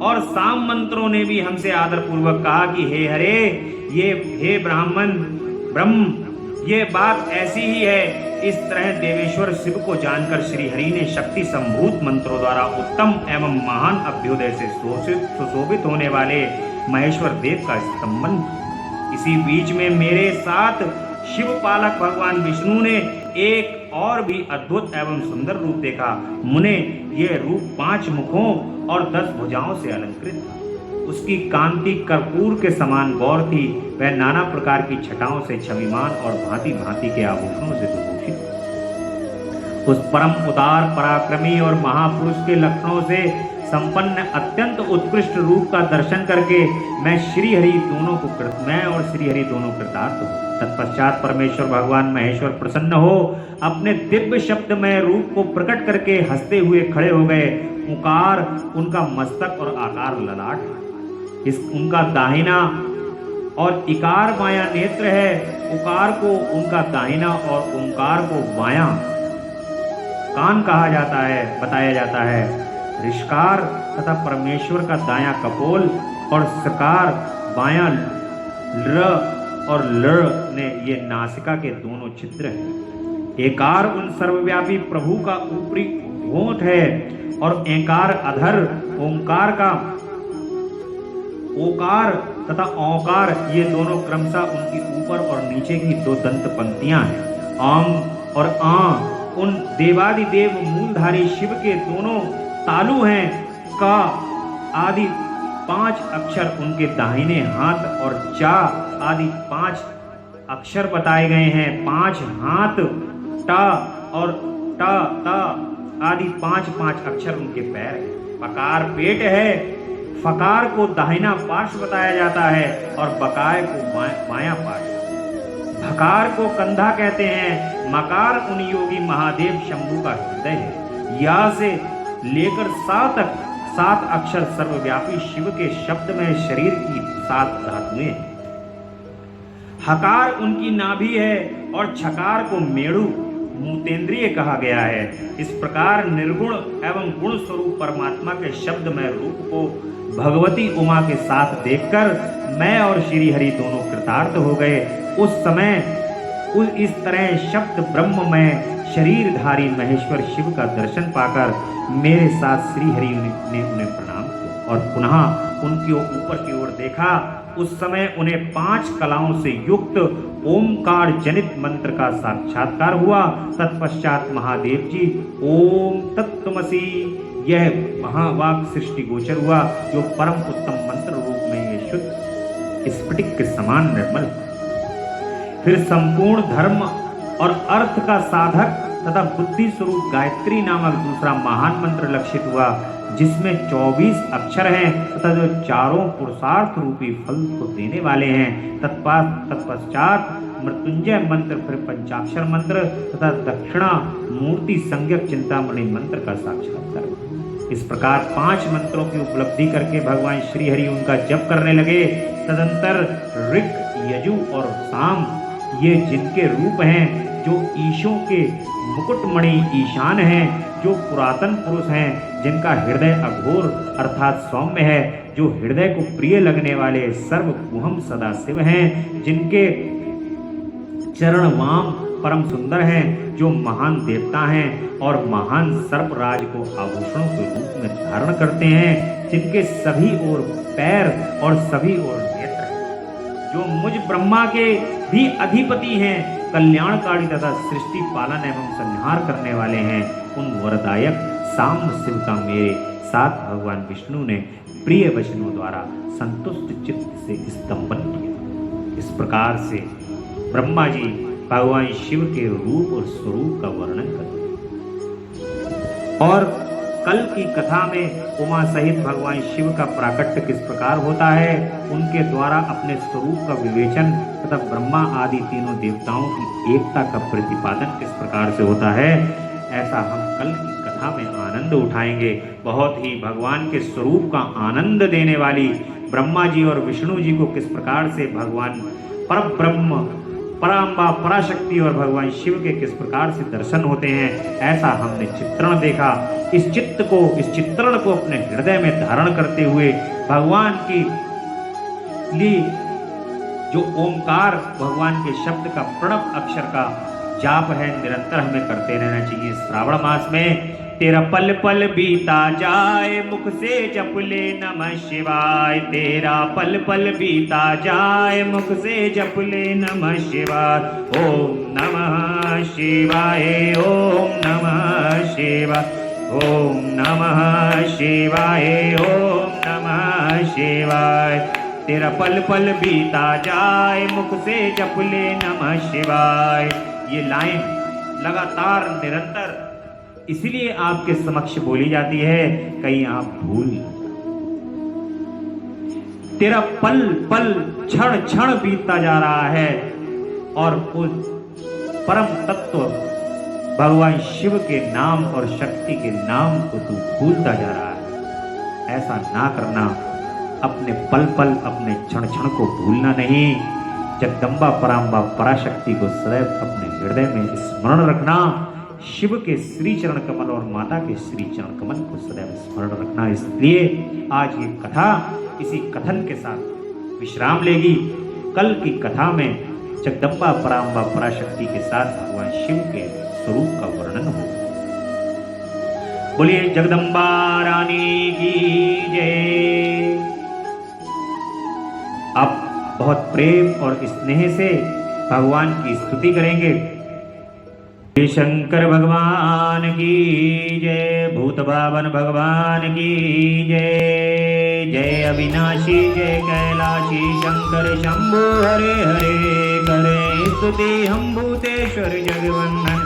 और साम मंत्रों ने भी हमसे आदर पूर्वक कहा कि हे हरे, हे ब्रह्म, ये बात ऐसी ही है। इस तरह देवेश्वर शिव को जानकर श्री हरि ने शक्ति संभूत मंत्रों द्वारा उत्तम एवं महान अभ्युदय से सुशोभित होने वाले महेश्वर देव का संबंध। इसी बीच में मेरे साथ शिव पालक भगवान विष्णु ने एक और भी अद्भुत एवं सुंदर रूप देखा। मुने यह रूप 5 मुखों और 10 भुजाओं से अलंकृत था। उसकी कांति कर्पूर के समान गौर थी। वह नाना प्रकार की छटाओं से छविमान और भांति भांति के आभूषणों से विभूषित। उस परम उदार पराक्रमी और महापुरुष के लक्षणों से संपन्न अत्यंत उत्कृष्ट रूप का दर्शन करके मैं और श्री हरि दोनों कृतार्थ हो। तत्पश्चात परमेश्वर भगवान महेश्वर प्रसन्न हो अपने दिव्य शब्दमय रूप को प्रकट करके हंसते हुए खड़े हो गए। उकार उनका मस्तक और आकार ललाट। उनका दाहिना और इकार बायां नेत्र है। उकार को उनका दाहिना और ओंकार को बायां कान कहा जाता है, बताया जाता है। ऋषकार तथा परमेश्वर का दायां कपोल और सकार बायां ल और ल ने ये नासिका के दोनों छिद्र हैं। एकार उन सर्वव्यापी प्रभु का ऊपरी होंठ है और एकार अधर ओंकार का ओकार तथा औकार ये दोनों क्रमशः उनकी ऊपर और नीचे की दो दंत पंक्तियां हैं। आंग और आ उन देवादिदेव मूलधारी शिव के दोनों तालु हैं। का आदि 5 अक्षर उनके दाहिने हाथ और चा आदि 5 अक्षर बताए गए हैं। 5 हाथ टा और टा ता आदि 5 अक्षर उनके पैर हैं। पकार पेट है। फकार को दाहिना पार्श्व बताया जाता है और बकाय को बायां पार्श्व। भकार को कंधा कहते हैं। मकार उन योगी महादेव शंभु का हृदय है। या से लेकर सा तक 7 अक्षर सर्वव्यापी शिव के शब्द में शरीर की 7 धातुएं हैं। हकार उनकी नाभि है और छकार को मेरु मूतेंद्रिय कहा गया है। इस प्रकार निर्गुण एवं गुण स्वरूप परमात्मा के शब्द में रूप को भगवती उमा के साथ देखकर मैं और श्री हरि दोनों कृतार्थ हो गए। उस समय इस तरह शब्द ब्रह्म में शरीरधारी महेश्वर शिव का दर्शन पाकर मेरे साथ श्री हरि ने उन्हें प्रणाम किया और पुनः उनकी ऊपर की ओर देखा। उस समय उन्हें 5 कलाओं से युक्त ओमकार जनित मंत्र का साक्षात्कार हुआ। तत्पश्चात महादेव जी ओम तत्त्वमसि यह महावाक सृष्टि गोचर हुआ, जो परम उत्तम मंत्र रूप में ये शुद्ध स्फटिक के समान निर्मल। फिर संपूर्ण धर्म और अर्थ का साधक तथा बुद्धि स्वरूप गायत्री नामक दूसरा महान मंत्र लक्षित हुआ, जिसमें 24 अक्षर हैं तथा जो चारों पुरुषार्थ रूपी फल को देने वाले हैं। तत्पश्चात मृत्युंजय मंत्र, फिर पंचाक्षर मंत्र तथा दक्षिणा मूर्ति संज्ञक चिंतामणि मंत्र का साक्षात्कार हुआ। इस प्रकार 5 मंत्रों की उपलब्धि करके भगवान श्री हरि उनका जप करने लगे। तदंतर ऋक, यजु और साम ये जिनके रूप हैं, जो ईशों के मुकुटमणि ईशान हैं, जो पुरातन पुरुष हैं, जिनका हृदय अघोर अर्थात सौम्य है, जो हृदय को प्रिय लगने वाले सर्वगुहम सदाशिव हैं, जिनके चरण वाम परम सुंदर हैं, जो महान देवता हैं और महान सर्पराज को आभूषणों के रूप में धारण करते हैं, जिनके सभी ओर पैर और सभी ओर नेत्र हैं, जो मुझ ब्रह्मा के भी अधिपति हैं, कल्याणकारी तथा सृष्टि पालन एवं संहार करने वाले हैं, उन वरदायक साम्ब शिव का मेरे साथ भगवान विष्णु ने प्रिय वचनों द्वारा संतुष्ट चित्त से स्तंभन किया। इस प्रकार से ब्रह्मा जी भगवान शिव के रूप और स्वरूप का वर्णन करते हैं। और कल की कथा में उमा सहित भगवान शिव का प्राकट्य किस प्रकार होता है, उनके द्वारा अपने स्वरूप का विवेचन तथा ब्रह्मा आदि तीनों देवताओं की एकता का प्रतिपादन किस प्रकार से होता है, ऐसा हम कल की कथा में आनंद उठाएंगे। बहुत ही भगवान के स्वरूप का आनंद देने वाली ब्रह्मा जी और विष्णु जी को किस प्रकार से भगवान परब्रह्म, पराम्बा, पराशक्ति और भगवान शिव के किस प्रकार से दर्शन होते हैं, ऐसा हमने चित्रण देखा। इस चित्रण को अपने हृदय में धारण करते हुए भगवान की लिए जो ओंकार भगवान के शब्द का प्रणव अक्षर का जाप है, निरंतर हमें करते रहना चाहिए। श्रावण मास में तेरा पल पल बीता जाए, मुख से जप ले नमः शिवाय। तेरा पल पल बीता जाए, मुख से जप ले नमः शिवाय। ओम नमः शिवाय, ओम नमः शिवाय, ओम नमः शिवाय, ओम नमः शिवाय। तेरा पल पल बीता जाए, मुख से जप ले नमः शिवाय। ये लाइन लगातार निरंतर इसलिए आपके समक्ष बोली जाती है, कहीं आप भूल। तेरा पल पल क्षण क्षण बीतता जा रहा है और उस परम तत्व भगवान शिव के नाम और शक्ति के नाम को तू भूलता जा रहा है। ऐसा ना करना, अपने पल पल अपने क्षण क्षण को भूलना नहीं। जगदम्बा पराम्बा पराशक्ति को सदैव अपने हृदय में स्मरण रखना। शिव के श्री चरण कमल और माता के श्री चरण कमल को सदैव स्मरण रखना। इसलिए आज ये कथा इसी कथन के साथ विश्राम लेगी। कल की कथा में जगदम्बा पराम्बा पराशक्ति के साथ भगवान शिव के स्वरूप का वर्णन हो। बोलिए जगदम्बा रानी की जय। आप बहुत प्रेम और स्नेह से भगवान की स्तुति करेंगे। शंकर भगवान की जय, भूत भावन भगवान की जय। जय अविनाशी जय कैलाशी शंकर शंभु हरे हरे। करे स्तुति हम भूतेश्वर जगवंदन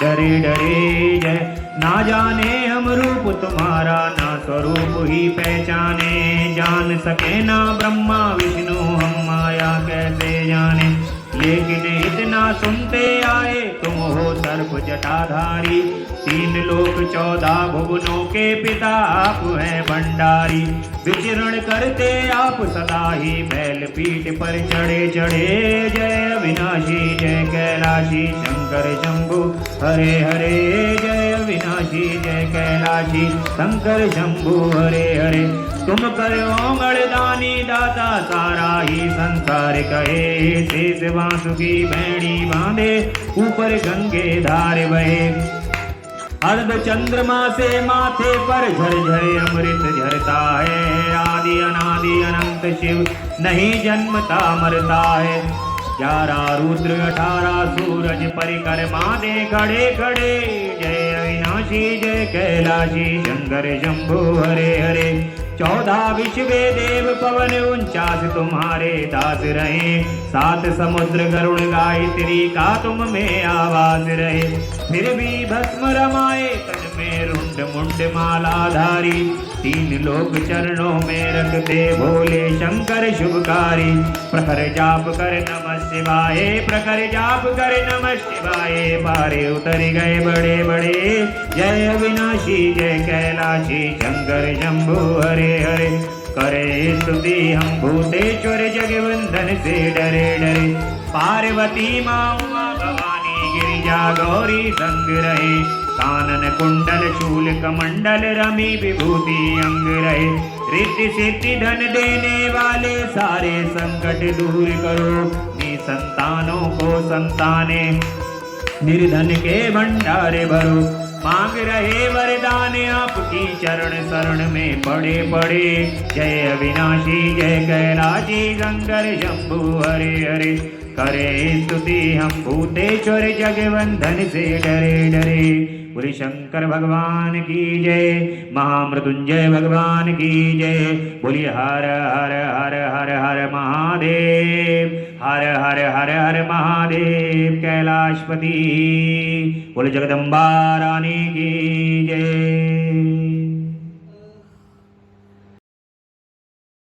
डरे डरे जय। ना जाने हम रूप तुम्हारा ना स्वरूप ही पहचाने। जान सके ना ब्रह्मा विष्णु हम माया कैसे जाने। लेकिन इतना सुनते आए तुम हो सर्प जटाधारी। 3 लोक 14 भुवनों के पिता आप हैं भंडारी। विचरण करते आप सदा ही बैल पीठ पर चढ़े चढ़े। जय अविनाशी जय कैलाशी शंकर शंभु हरे हरे। जय अविनाशी जय कैलाशी शंकर शंभु हरे हरे। तुम करो मर्दानी दाता सारा ही संसार कहे। शेष बांसुरी बैणी बांधे ऊपर गंगे धार बहे। अर्ध चंद्रमा से माथे पर झरझर अमृत झरता है। आदि अनादि अनंत शिव नहीं जन्मता मरता है। 11 रुद्र 18 सूरज परिक्रमा दे खड़े खड़े। जय अविनाशी जय कैलाशी शंकर शंभु हरे हरे। 14 विश्व देव पवन 49 तुम्हारे दास रहे। 7 समुद्र गरुड़ गायत्री का तुम में आवाज रहे। फिर भी भस्म रमाए तन में रुंड मुंड मालाधारी। 3 लोक चरणों में रखते भोले शंकर शुभकारी। प्रखर जाप कर नमः शिवाय प्रखर जाप कर नमः शिवाय। पारे उतर गए बड़े बड़े। जय अविनाशी जय कैलाशी शंकर शंभु हरे हरे। करे स्तुति हम भूतेश्वर जगवंदन से डरे डरे। पार्वती माँ उमा भवानी गिरिजा गौरी संग रहे। कानन कुंडल शूल कमंडल रमी विभूति अंग रहे। रिद्धि सिद्धि धन देने वाले सारे संकट दूर करो। संतानों को संताने निर्धन के भंडारे भरो। मांग रहे वरदान आपकी चरण शरण में पड़े पड़े। जय अविनाशी जय कैलाशी शंकर शंभु हरे हरे। करे स्तुति हम भूतेश्वर जगवंदन से डरे डरे। बोले शंकर भगवान की जय, महामृत्युंजय भगवान की जय। बोलिए हर हर हर हर हर महादेव, हर हर हर हर महादेव कैलाशपति। बोले जगदम्बा रानी की जय।